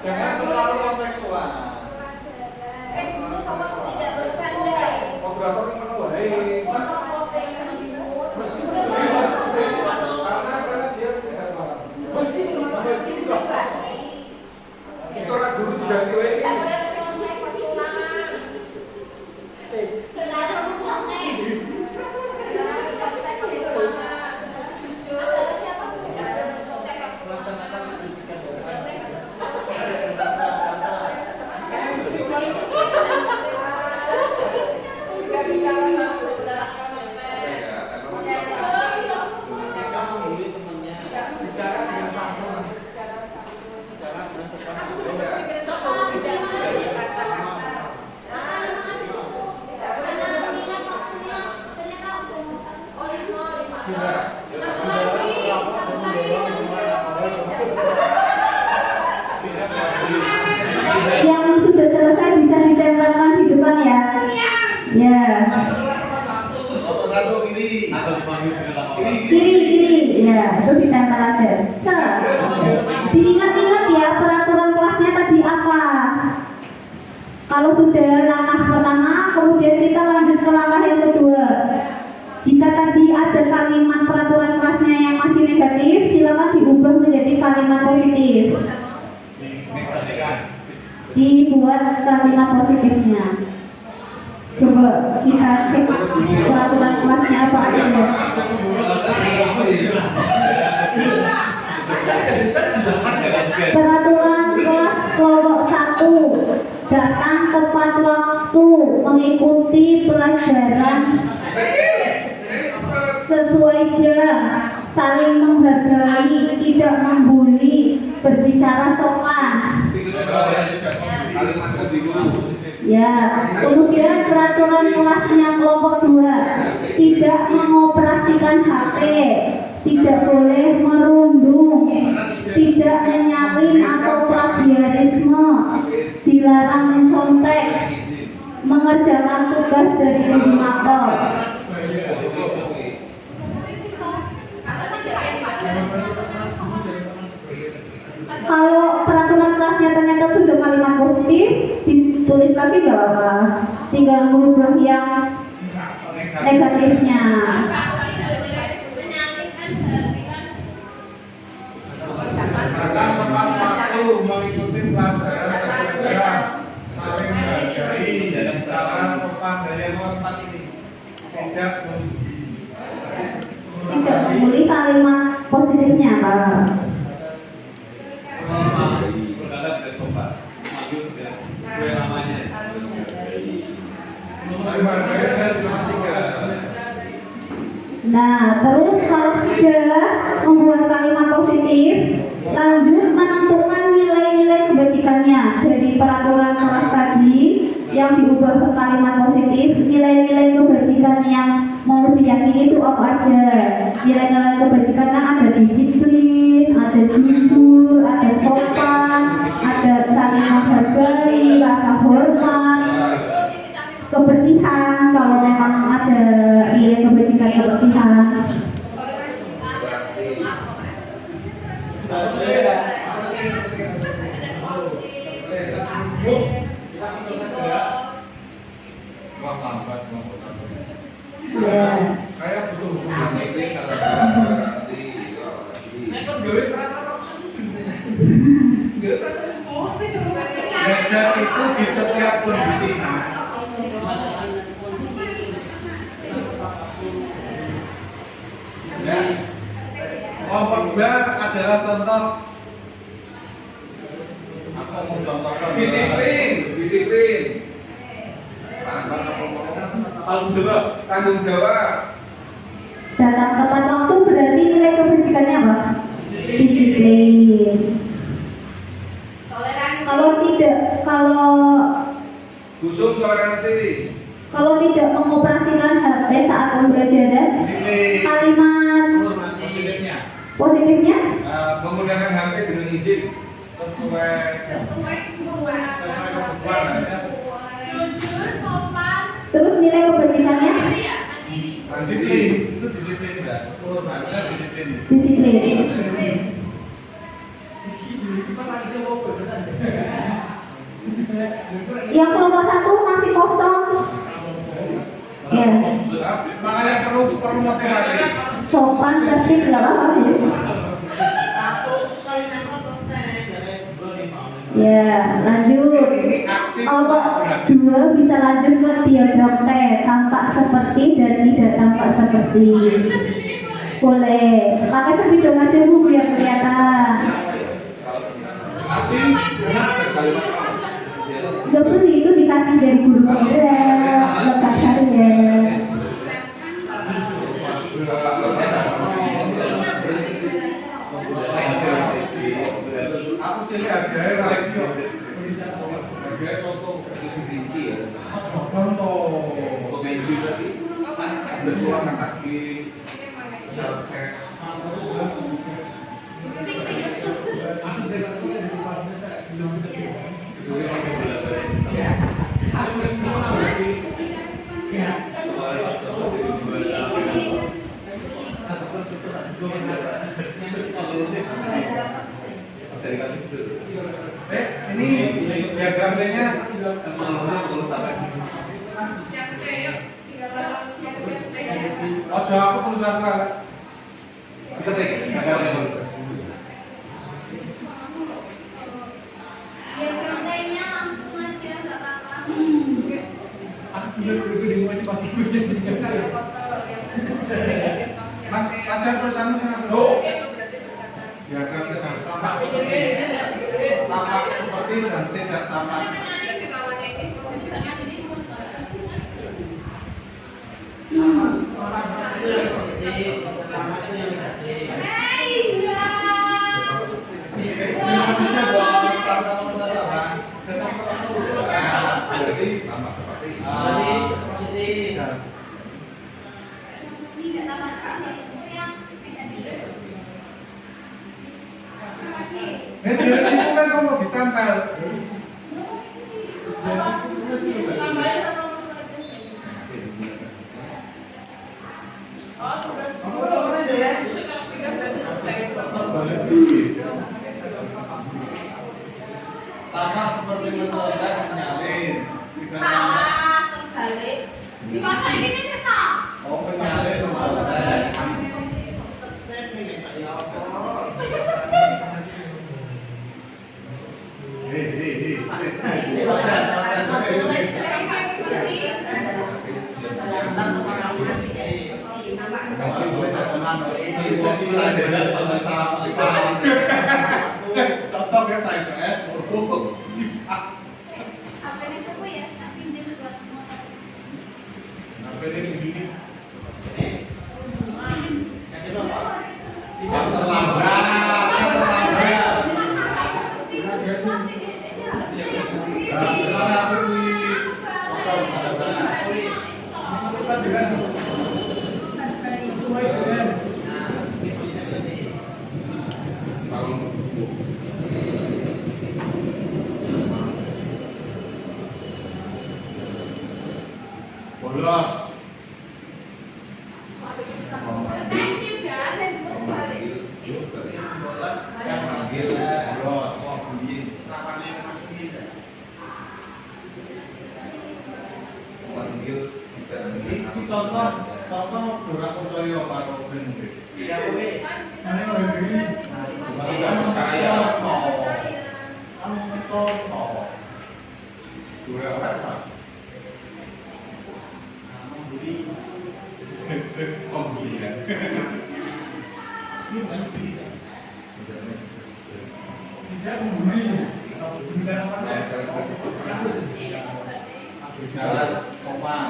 jangan terlalu kontekstual. Moderator yang mana baik. Karena dia tidak paham. Itu orang guru diganti lagi. Yang sudah selesai bisa ditempelkan di depan ya. Ya. Kiri. Ya, itu ditempel aja. Diingat-ingat ya peraturan kelasnya tadi apa. Kalau sudah langkah pertama, kemudian kita lanjut ke langkah yang kedua. Jika tadi ada kalimat peraturan kelasnya yang masih negatif, silakan diubah menjadi kalimat positif. Dibuat kalimat positifnya. Coba kita cek peraturan kelasnya apa aja. Peraturan kelas kelompok 1, datang tepat waktu, mengikuti pelajaran sesuai jam, saling menghargai, tidak membuli, berbicara sopan. Ya, kemudian peraturan kelasnya kelompok 2, tidak mengoperasikan HP, tidak boleh merundung, tidak menyalin atau plagiarisme, dilarang mencontek, mengerjakan tugas dari koordinator. Kalau peraturan kelasnya ternyata sudah kalimat positif, ditulis lagi nggak apa-apa, tinggal merubah yang negatifnya. Datang tepat waktu, mengikuti pelajaran sesuai jam, saling menghargai, cara sopan dan yang tempat ini tidak membuli kalimat positifnya Pak. Nah, terus kalau sudah membuat kalimat positif, lanjut menentukan nilai-nilai kebajikannya dari peraturan kelas tadi yang diubah ke kalimat positif. Nilai-nilai kebajikan yang mau diyakini itu apa aja? Nilai-nilai kebajikan kan ada disiplin, ada jujur, ada sopan, ada saling menghargai, rasa hormat, kebersihan. Kalau memang ada nilai kebajikan kebersihan. Ya. Kayak butuh hubungan belajar itu di setiap kondisi. Ya. Kelompok 2 adalah contoh. Apa mau contohkan? Disiplin. Tanggung jawab. Datang tepat waktu berarti nilai kebajikannya apa? Disiplin. Kalau tidak mengoperasikan HP saat pembelajaran, kalimat positifnya Menggunakan HP dengan izin sesuai kebutuhan. Jujur, sopan, terus nilai kebajikannya Disiplin itu disiplin enggak? Harusnya disiplin. disiplin. Yang kelompok 1 masih kosong. Ya, Makanya perlu motivasi. sopan tertib nggak apa-apa. Ya, lanjut. Kelompok 2 bisa lanjut ke diagram T, tampak seperti dan tidak tampak seperti. Boleh pakai spidol aja Bu biar kelihatan. Tapi Gak perlu, itu dikasih dari guru penggerak lekat harian. aku jadi harganya lagi yuk. Harganya soto rinci ya. contoh. Berkurang kaki. Cek. Ini diagramnya ojo aku perusahaan Pak. Diagramnya langsung aja, nggak apa-apa. Mas, aja perusahaanmu sangat diagramnya tampak seperti dan tidak tampak. Itu kan sama ditempel. Tampak seperti metode menyalin. Salah, terbalik. Di mana ini cetak? Oh, menyalin metode. Cocok ya TPS, Apa ini seru ya? Tapi ini buat motor. yang terlambat. Misalnya aku di motor bolos. Contoh Durako Coyo karo Bendik. Ya kuwi. Dua orang. Pembelian. Jalan sopan.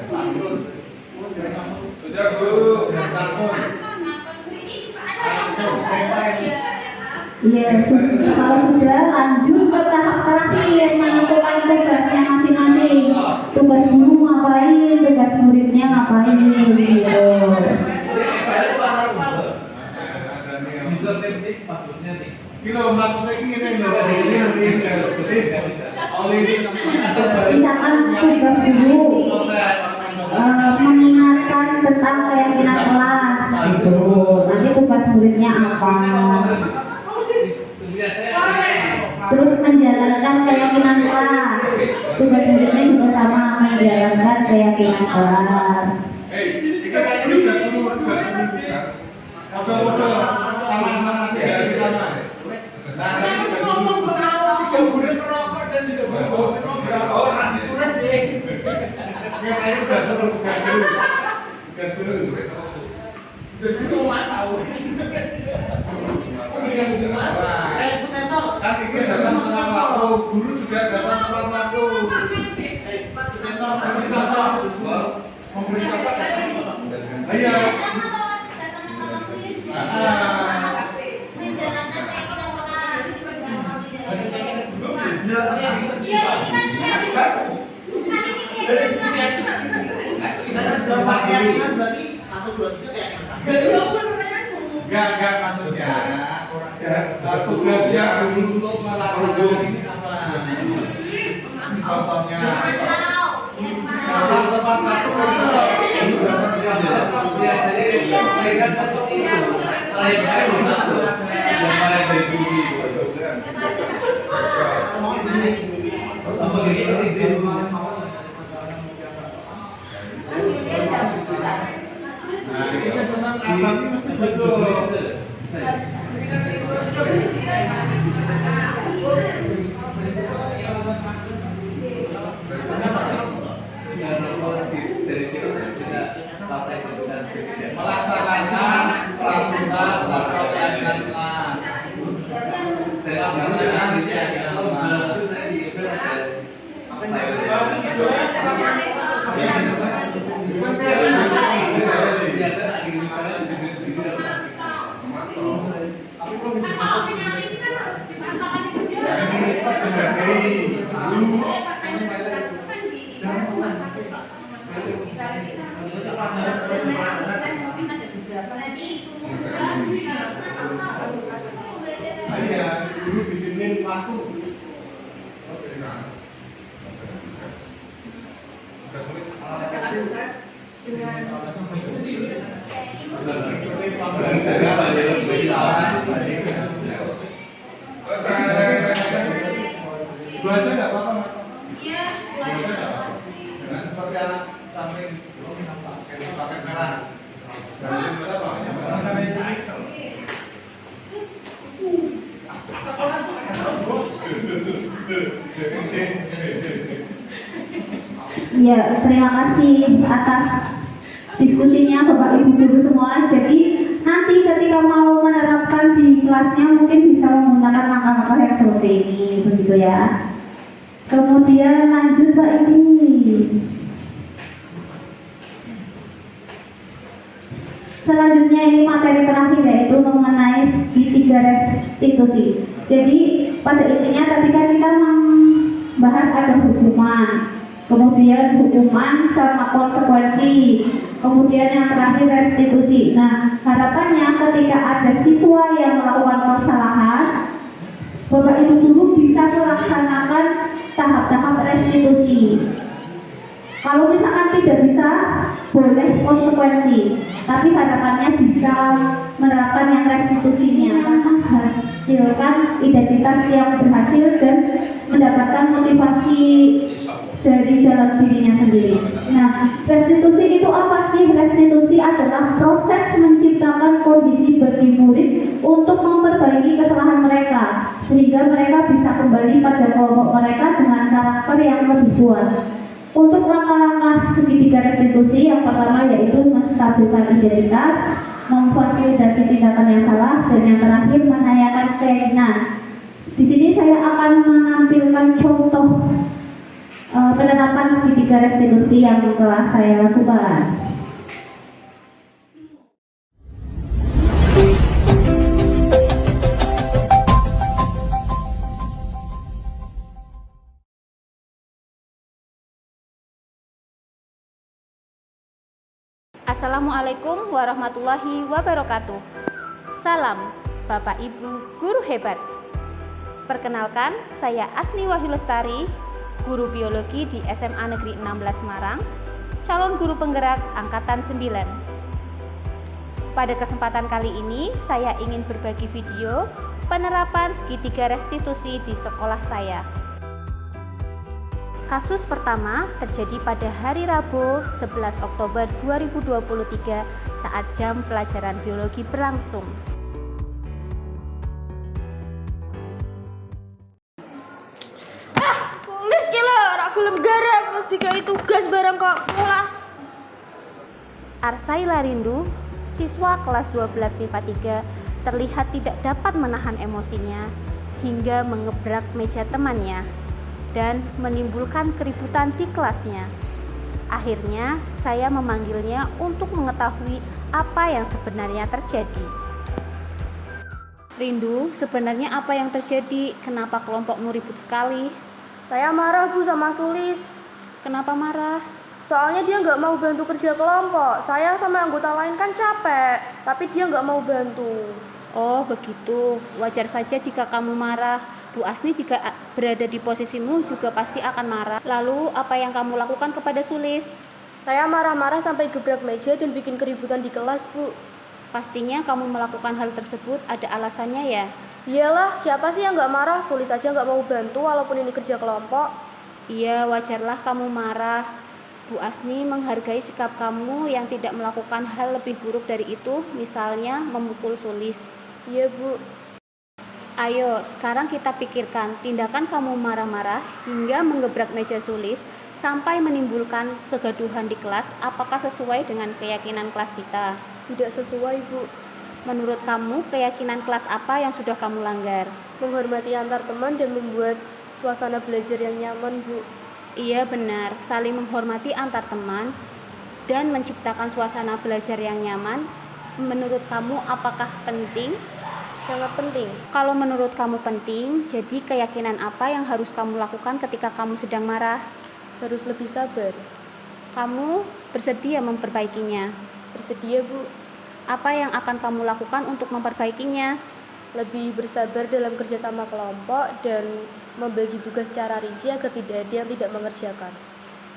Santun. Sudah Bu, santun. Iya, kalau sudah lanjut ke tahap terakhir menentukan tugasnya masing-masing. Tugas guru ngapain, tugas muridnya ngapain gitu. Kilo maksudnya ini loh. Misalkan tugas guru mengingatkan tentang keyakinan kelas gitu. Nanti tugas muridnya apa? Terus menjalankan keyakinan kelas. Tugas muridnya juga sama, menjalankan keyakinan kelas. Jika saya ini udah semua tugas murid. Foto-foto sama-sama tidak sama. Nah, saya bisa ngomong tiga murid merokok dan tidak boleh bawa berapa orang ditulis deh. Ya saya udah suruh tugas dulu. Tugas dulu. Tugas dulu mau tahu. Kan ini datang tengah waktu, guru juga datang tepat waktu. Memberi contoh. Ayo. Enggak maksudnya tugasnya guru untuk melaksanakan ini apa? fotonya. Mantau. Tempat nah, ini saya senang abang ini mesti betul. Melaksanakan peraturan atau keyakinan kelas. Melaksanakan keyakinan kelas. Kalau penyakit ini kan harus dipantaukan di dia. Misalnya kita mungkin ada beberapa nanti Iya, dulu disiplin waktu. Dua aja nggak apa-apa, Mas. iya Dua aja nggak apa-apa. Jangan seperti anak samping pakai merah. Dan itu apa? Iya, terima kasih atas diskusinya Bapak Ibu guru semua. Jadi nanti ketika mau menerapkan di kelasnya mungkin bisa menggunakan langkah-langkah yang seperti ini, begitu ya. Kemudian lanjut Pak ini. Selanjutnya ini materi terakhir yaitu mengenai segitiga restitusi. Jadi pada intinya tadi kan kita membahas ada hukuman, kemudian hukuman sama konsekuensi, kemudian yang terakhir restitusi. Nah, harapannya ketika ada siswa yang melakukan kesalahan, Bapak Ibu guru bisa melaksanakan tahap-tahap restitusi. Kalau misalkan tidak bisa, boleh konsekuensi, tapi harapannya bisa menerapkan yang restitusinya karena menghasilkan identitas yang berhasil dan mendapatkan motivasi dari dalam dirinya sendiri. Nah, restitusi itu apa sih? Restitusi adalah proses menciptakan kondisi bagi murid untuk memperbaiki kesalahan mereka sehingga mereka bisa kembali pada kelompok mereka dengan karakter yang lebih kuat. Untuk langkah-langkah segitiga restitusi, yang pertama yaitu menstabilkan identitas, memfasilitasi tindakan yang salah, dan yang terakhir menanyakan keyakinan. Di sini saya akan menampilkan contoh penerapan segitiga restitusi yang telah saya lakukan. Assalamualaikum warahmatullahi wabarakatuh. Salam Bapak Ibu guru hebat. Perkenalkan, saya Asni Wahyulestari, guru biologi di SMA Negeri 16 Semarang, calon guru penggerak angkatan 9. Pada kesempatan kali ini, saya ingin berbagi video penerapan segitiga restitusi di sekolah saya. Kasus pertama terjadi pada hari Rabu 11 Oktober 2023 saat jam pelajaran biologi berlangsung. Sulis kilo, rak gelem garap mesti dikai tugas barang kok pula. Arsaila Rindu, siswa kelas 12 MIPA 3, terlihat tidak dapat menahan emosinya hingga mengebrak meja temannya dan menimbulkan keributan di kelasnya. Akhirnya, saya memanggilnya untuk mengetahui apa yang sebenarnya terjadi. Rindu, sebenarnya apa yang terjadi? Kenapa kelompokmu ribut sekali? Saya marah Bu sama Sulis. Kenapa marah? Soalnya dia nggak mau bantu kerja kelompok. Saya sama anggota lain kan capek, tapi dia nggak mau bantu. Oh begitu, wajar saja jika kamu marah. Bu Asni jika berada di posisimu juga pasti akan marah. Lalu apa yang kamu lakukan kepada Sulis? Saya marah-marah sampai gebrak meja dan bikin keributan di kelas, Bu. Pastinya kamu melakukan hal tersebut ada alasannya ya? Iyalah, siapa sih yang nggak marah? Sulis aja nggak mau bantu walaupun ini kerja kelompok. Iya, wajarlah kamu marah. Bu Asni menghargai sikap kamu yang tidak melakukan hal lebih buruk dari itu, misalnya memukul Sulis. Iya, Bu. Ayo, sekarang kita pikirkan tindakan kamu marah-marah hingga menggebrak meja Sulis sampai menimbulkan kegaduhan di kelas, apakah sesuai dengan keyakinan kelas kita? Tidak sesuai, Bu. Menurut kamu, keyakinan kelas apa yang sudah kamu langgar? Menghormati antar teman dan membuat suasana belajar yang nyaman, Bu. Iya benar, saling menghormati antar teman dan menciptakan suasana belajar yang nyaman. Menurut kamu apakah penting? Sangat penting. Kalau menurut kamu penting, jadi keyakinan apa yang harus kamu lakukan ketika kamu sedang marah? Harus lebih sabar. Kamu bersedia memperbaikinya? Bersedia, Bu. Apa yang akan kamu lakukan untuk memperbaikinya? Lebih bersabar dalam kerjasama kelompok dan membagi tugas secara rinci agar tidak ada yang tidak mengerjakan.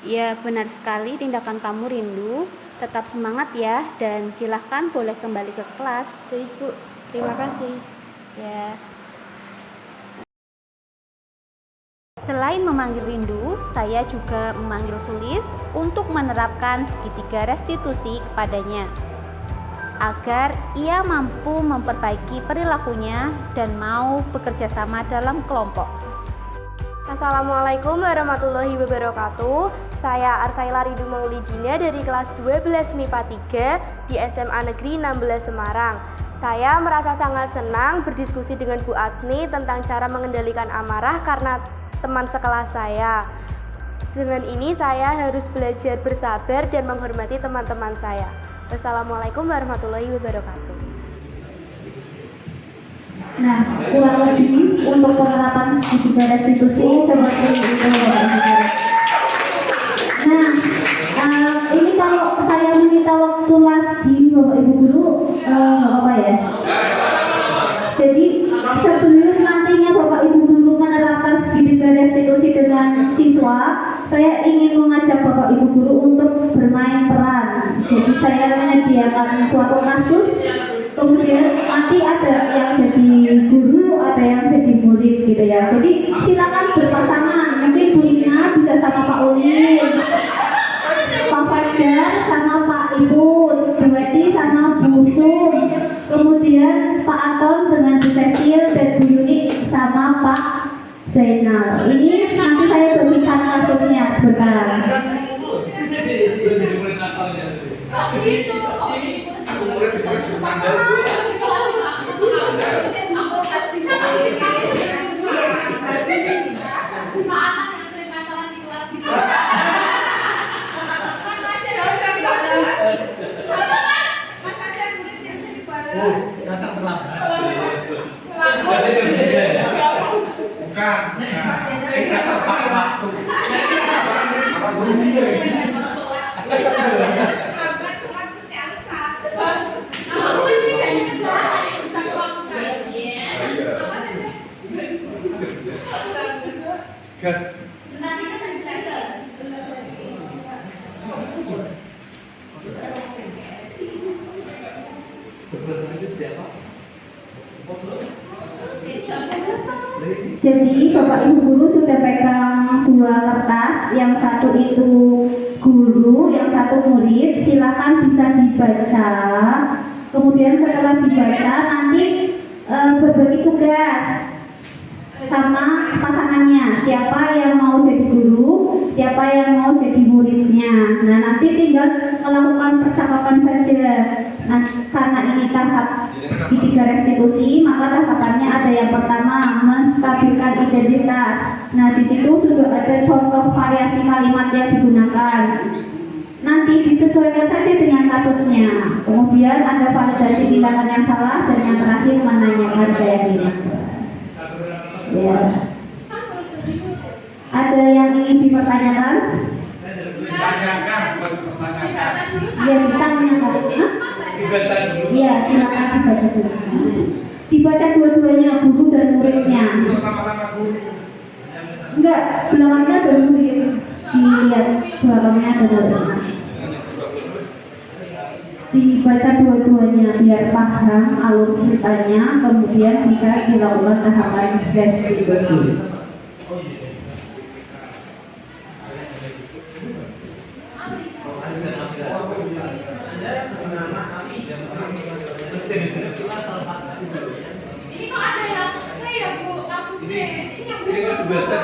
Ya, benar sekali tindakan kamu, Rindu. Tetap semangat ya, dan silahkan boleh kembali ke kelas. Baik, Bu. Terima kasih. Ya. Selain memanggil Rindu, saya juga memanggil Sulis untuk menerapkan segitiga restitusi kepadanya agar ia mampu memperbaiki perilakunya dan mau bekerja sama dalam kelompok. Assalamualaikum warahmatullahi wabarakatuh. Saya Arsaila Rindu Maulidina dari kelas 12 MIPA 3 di SMA Negeri 16 Semarang. Saya merasa sangat senang berdiskusi dengan Bu Asni tentang cara mengendalikan amarah karena teman sekelas saya. Dengan ini saya harus belajar bersabar dan menghormati teman-teman saya. Wassalamualaikum warahmatullahi wabarakatuh. Nah, kurang lebih untuk penerapan segitiga restitusi seperti itu. Nah, ini kalau saya menyita waktu lagi Bapak Ibu Guru, nggak apa ya? Jadi sebelum nantinya Bapak Ibu Guru menerapkan segitiga restitusi dengan siswa, saya ingin mengajak Bapak Ibu Guru untuk bermain peran. Jadi saya menyediakan suatu kasus, kemudian nanti ada yang jadi guru, ada yang jadi murid gitu ya. Jadi silakan berpasangan. Mungkin Bu Ina bisa sama Pak Ulin, Pak Fajar sama Pak Ibut, Bu Weti sama Bu Sum, kemudian Pak Anton dengan Bu Cecil dan Bu Yuni sama Pak Zainal. Ini nanti saya bagikan kasusnya sebentar. Aku mulai bikin sandal dulu. Bukan, kita sempat waktu. Jadi Bapak Ibu Guru sudah pegang dua kertas, yang satu itu guru, yang satu murid. Silakan bisa dibaca. Kemudian setelah dibaca nanti berbagi tugas sama pasangannya, siapa yang mau jadi guru, siapa yang mau jadi muridnya. Nah nanti tinggal melakukan percakapan saja. Nah karena ini tahap segitiga restitusi, maka tahapannya ada yang pertama menstabilkan identitas. Nah di situ sudah ada contoh variasi kalimat yang digunakan. Nanti disesuaikan saja dengan kasusnya. Kemudian ada validasi tindakan yang salah dan yang terakhir menanyakan keyakinan. Ya. Ada yang ingin dipertanyakan? Ditanyakan, bukan dipertanyakan. Ya ditanyakan. Iya, silakan dibaca dulu. dan muridnya. Sama-sama guru. Enggak, belakangnya ada murid. Dilihat belakangnya ada murid. Dibaca dua-duanya biar paham alur ceritanya, kemudian bisa dilakukan tahapan restitusi. Ini kok ada yang saya Bu maksudnya ini yang biasa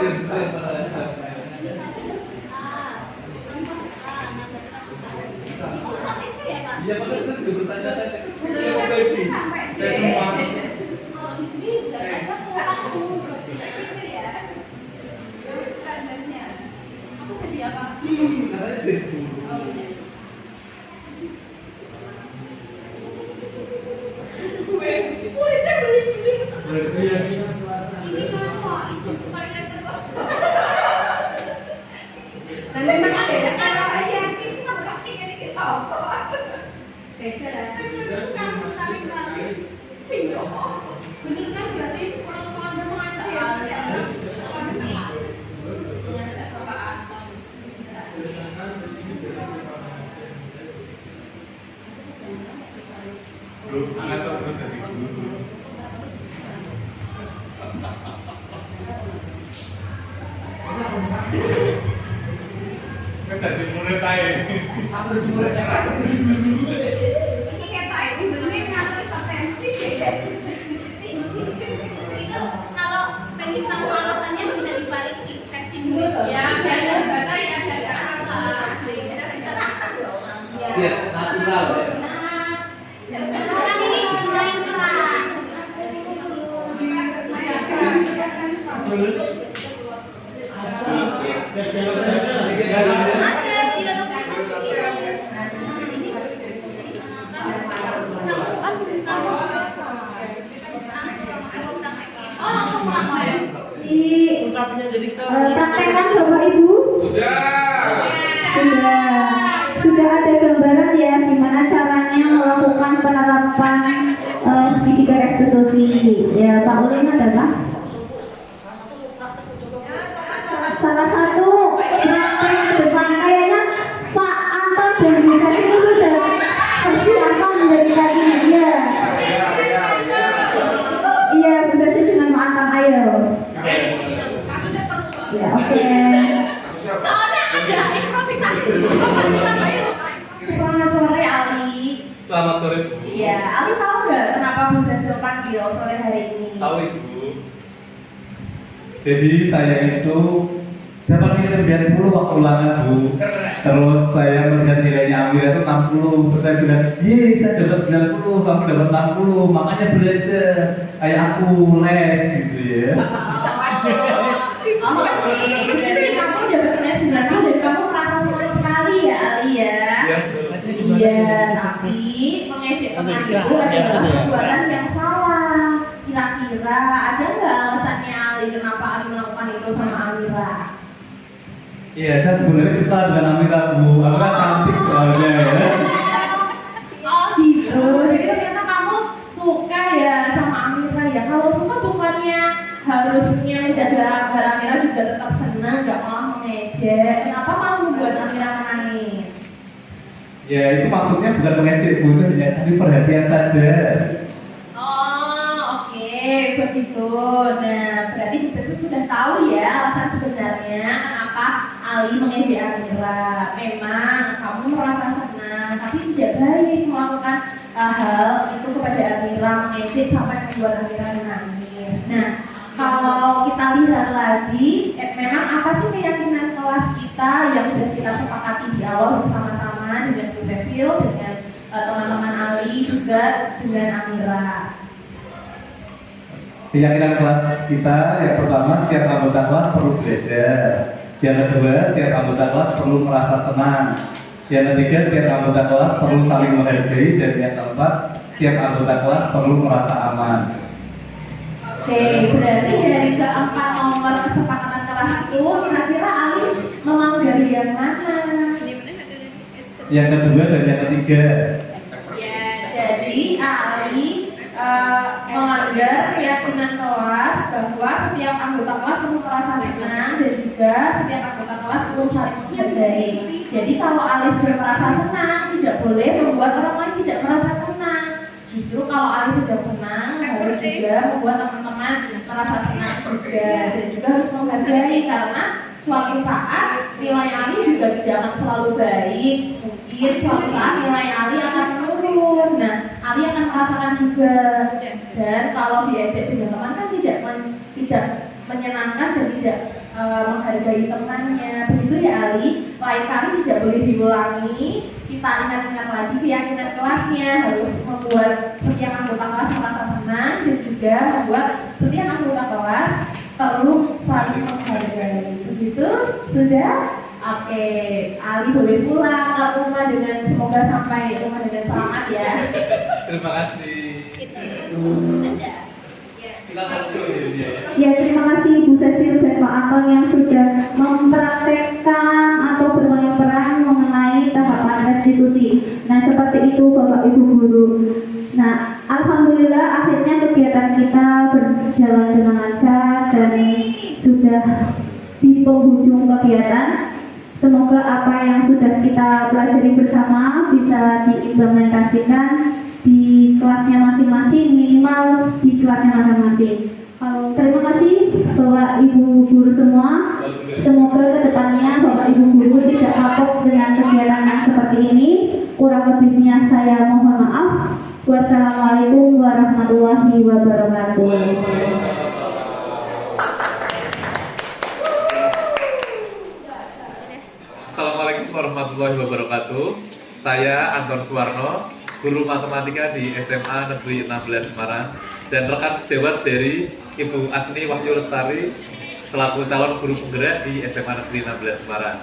Iya, Pak, saya juga bertanya saya semua. Oh, di sini saya kurangku. Gitu ya. Standarnya. Aku tadi apa? Oh iya. Muridnya beli-beli. Ini kamu izin ke toilet terus. Dan memang ada salah aja. Ini kamu pasti ini kisah. Kamu tarik-tarik. Bener kan berarti sekolah-sekolah bermengaji ya? Mengajak Bapak Anton. Belum sangat perlu dari guru. Kan dari murid aja. Ini kayak benerin ngatur isotensi deh. Itu kalau pengen tahu alasannya bisa dibalik versi dulu. Ya, belajar baca ya, belajar apa. Iya, natural ya. Sekarang ini bermain pelan. Ada dialog Praktekkan Bapak Ibu. Sudah ada gambaran ya gimana caranya melakukan penerapan segitiga restitusi. Ya Pak Ulin ada Pak? Salah satu praktek ke depan kayaknya Pak Anton dan Bu Sasi itu sudah persiapan dari tadi ya. Iya Bu Sasi dengan Pak Anton ayo. Ya oke. Soalnya ada improvisasi. Selamat sore Ali. Selamat sore, Bu. Iya, Ali tahu nggak kenapa Bu Cecil panggil sore hari ini? Tahu, Ibu. Jadi saya itu dapat nilai 90 waktu ulangan, Bu. Terus saya melihat nilainya Amira itu 60. Terus saya bilang, "Ye, saya dapat 90, kamu dapat 60. Makanya belajar kayak aku les gitu ya." Oh, oke. Berarti kamu dapat nilai 90 dan kamu merasa senang sekali ya Ali ya? Iya, tapi mengejek teman itu adalah perbuatan yang salah. Kira-kira ada nggak alasannya Ali kenapa Ali melakukan itu sama Amira? Iya, saya sebenarnya suka dengan Amira, Bu. Aku kan cantik soalnya ya. Oh gitu, jadi ternyata kamu suka ya sama Amira ya. Kalau suka bukannya harusnya menjaga agar Amira juga tetap senang, nggak malah mengejek. Kenapa malah membuat Amira menangis? Ya, itu maksudnya bukan mengejek, Bu. Itu hanya cari perhatian saja. Oh oke, begitu. Nah berarti Bu Sesi sudah tahu ya alasan sebenarnya kenapa Ali mengejek Amira. Memang kamu merasa senang, tapi tidak baik melakukan hal itu kepada Amira, mengejek sampai membuat Amira menangis. Nah, kalau kita lihat lagi, memang apa sih keyakinan kelas kita yang sudah kita sepakati di awal bersama-sama dengan Bu Cecil, dengan teman-teman Ali juga dengan Amira. Keyakinan kelas kita yang pertama, setiap anggota kelas perlu belajar. Yang kedua, setiap anggota kelas perlu merasa senang. Yang ketiga, setiap anggota kelas perlu saling menghargai. Dan yang keempat, setiap anggota kelas perlu merasa aman. Oke, berarti dari keempat nomor kesepakatan kelas itu kira-kira Ali melanggar yang mana? Yang kedua dan yang ketiga. Ya, jadi Ali melanggar keyakinan kelas bahwa setiap anggota kelas perlu merasa senang dan juga setiap anggota kelas perlu saling menghargai. Jadi kalau Ali sudah merasa senang, tidak boleh membuat orang lain tidak merasa senang. Justru kalau Ali sudah senang, harus juga membuat teman-teman merasa senang juga dan juga harus menghargai karena suatu saat nilai Ali juga tidak akan selalu baik. Mungkin suatu saat nilai Ali akan menurun. Nah, Ali akan merasakan juga. Dan kalau diajak dengan teman kan tidak menyenangkan dan tidak menghargai temannya. Begitu ya Ali. Lain kali tidak boleh diulangi. Kita ingat-ingat lagi keyakinan kelasnya, harus membuat setiap anggota kelas merasa senang dan juga membuat setiap anggota kelas perlu saling menghargai. Begitu? Sudah? Oke, Ali boleh pulang ke rumah dengan semoga sampai rumah dengan selamat ya. Terima kasih. Ya, terima kasih Ibu Cecil dan Pak Anton yang sudah mempraktekkan atau bermain peran mengenai tahapan restitusi. Nah, seperti itu Bapak Ibu guru. Nah, alhamdulillah akhirnya kegiatan kita berjalan dengan lancar dan sudah di penghujung kegiatan. Semoga apa yang sudah kita pelajari bersama bisa diimplementasikan di kelasnya masing-masing, minimal di kelasnya masing-masing. Terima kasih Bapak Ibu guru semua. Semoga kedepannya Bapak Ibu guru tidak kapok dengan kegiatan yang seperti ini. Kurang lebihnya saya mohon maaf. Wassalamualaikum warahmatullahi wabarakatuh. Assalamualaikum warahmatullahi wabarakatuh. Saya Anton Suwarno, guru matematika di SMA Negeri 16 Semarang, dan rekan sejawat dari Ibu Asni Wahyu Lestari selaku calon guru penggerak di SMA Negeri 16 Semarang.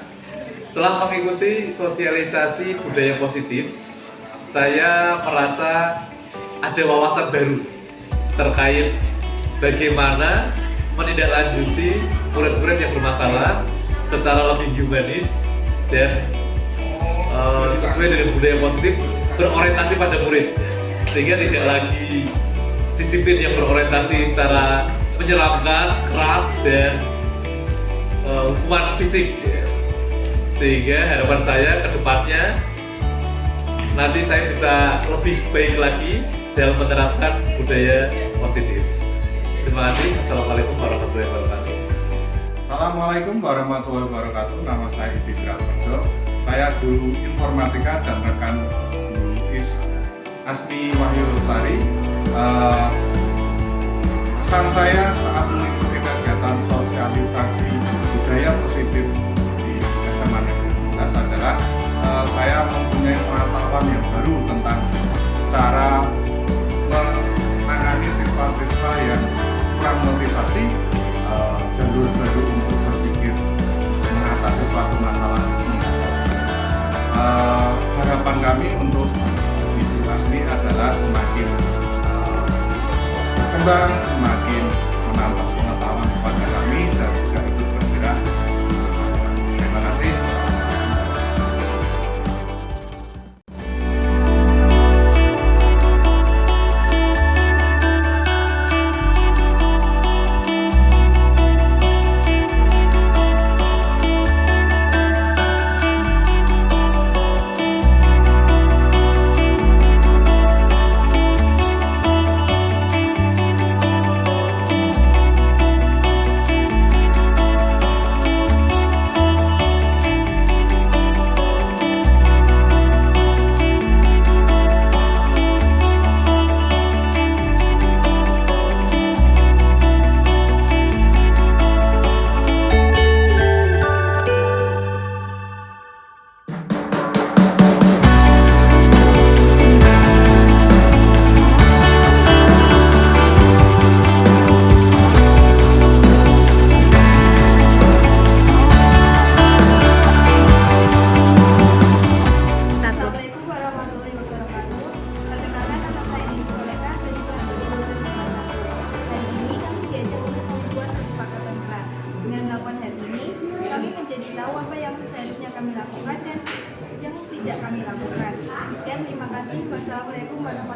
Setelah mengikuti sosialisasi budaya positif, saya merasa ada wawasan baru terkait bagaimana menindaklanjuti murid-murid yang bermasalah secara lebih humanis dan sesuai dengan budaya positif, berorientasi pada murid, sehingga tidak lagi disiplin yang berorientasi secara menyeramkan, keras, dan hukuman fisik. Sehingga harapan saya ke depannya nanti saya bisa lebih baik lagi dalam menerapkan budaya positif. Terima kasih. Assalamualaikum warahmatullahi wabarakatuh. Assalamualaikum warahmatullahi wabarakatuh. Nama saya Idra Tejo. Saya guru informatika dan rekan guru Asni Wahyu Lestari. Pesan saya saat mengikuti kegiatan sosialisasi budaya positif di SMA Negeri 16 adalah saya mempunyai pengetahuan yang baru tentang cara menangani siswa-siswa yang kurang motivasi, jalur baru untuk berpikir mengatasi suatu masalah. Harapan kami untuk Ibu Asni adalah semakin berkembang, semakin menambah pengetahuan kepada kami dan juga ikut bergerak. Terima kasih. kami lakukan dan yang tidak kami lakukan. Sekian, terima kasih. Wassalamualaikum warahmatullahi wabarakatuh.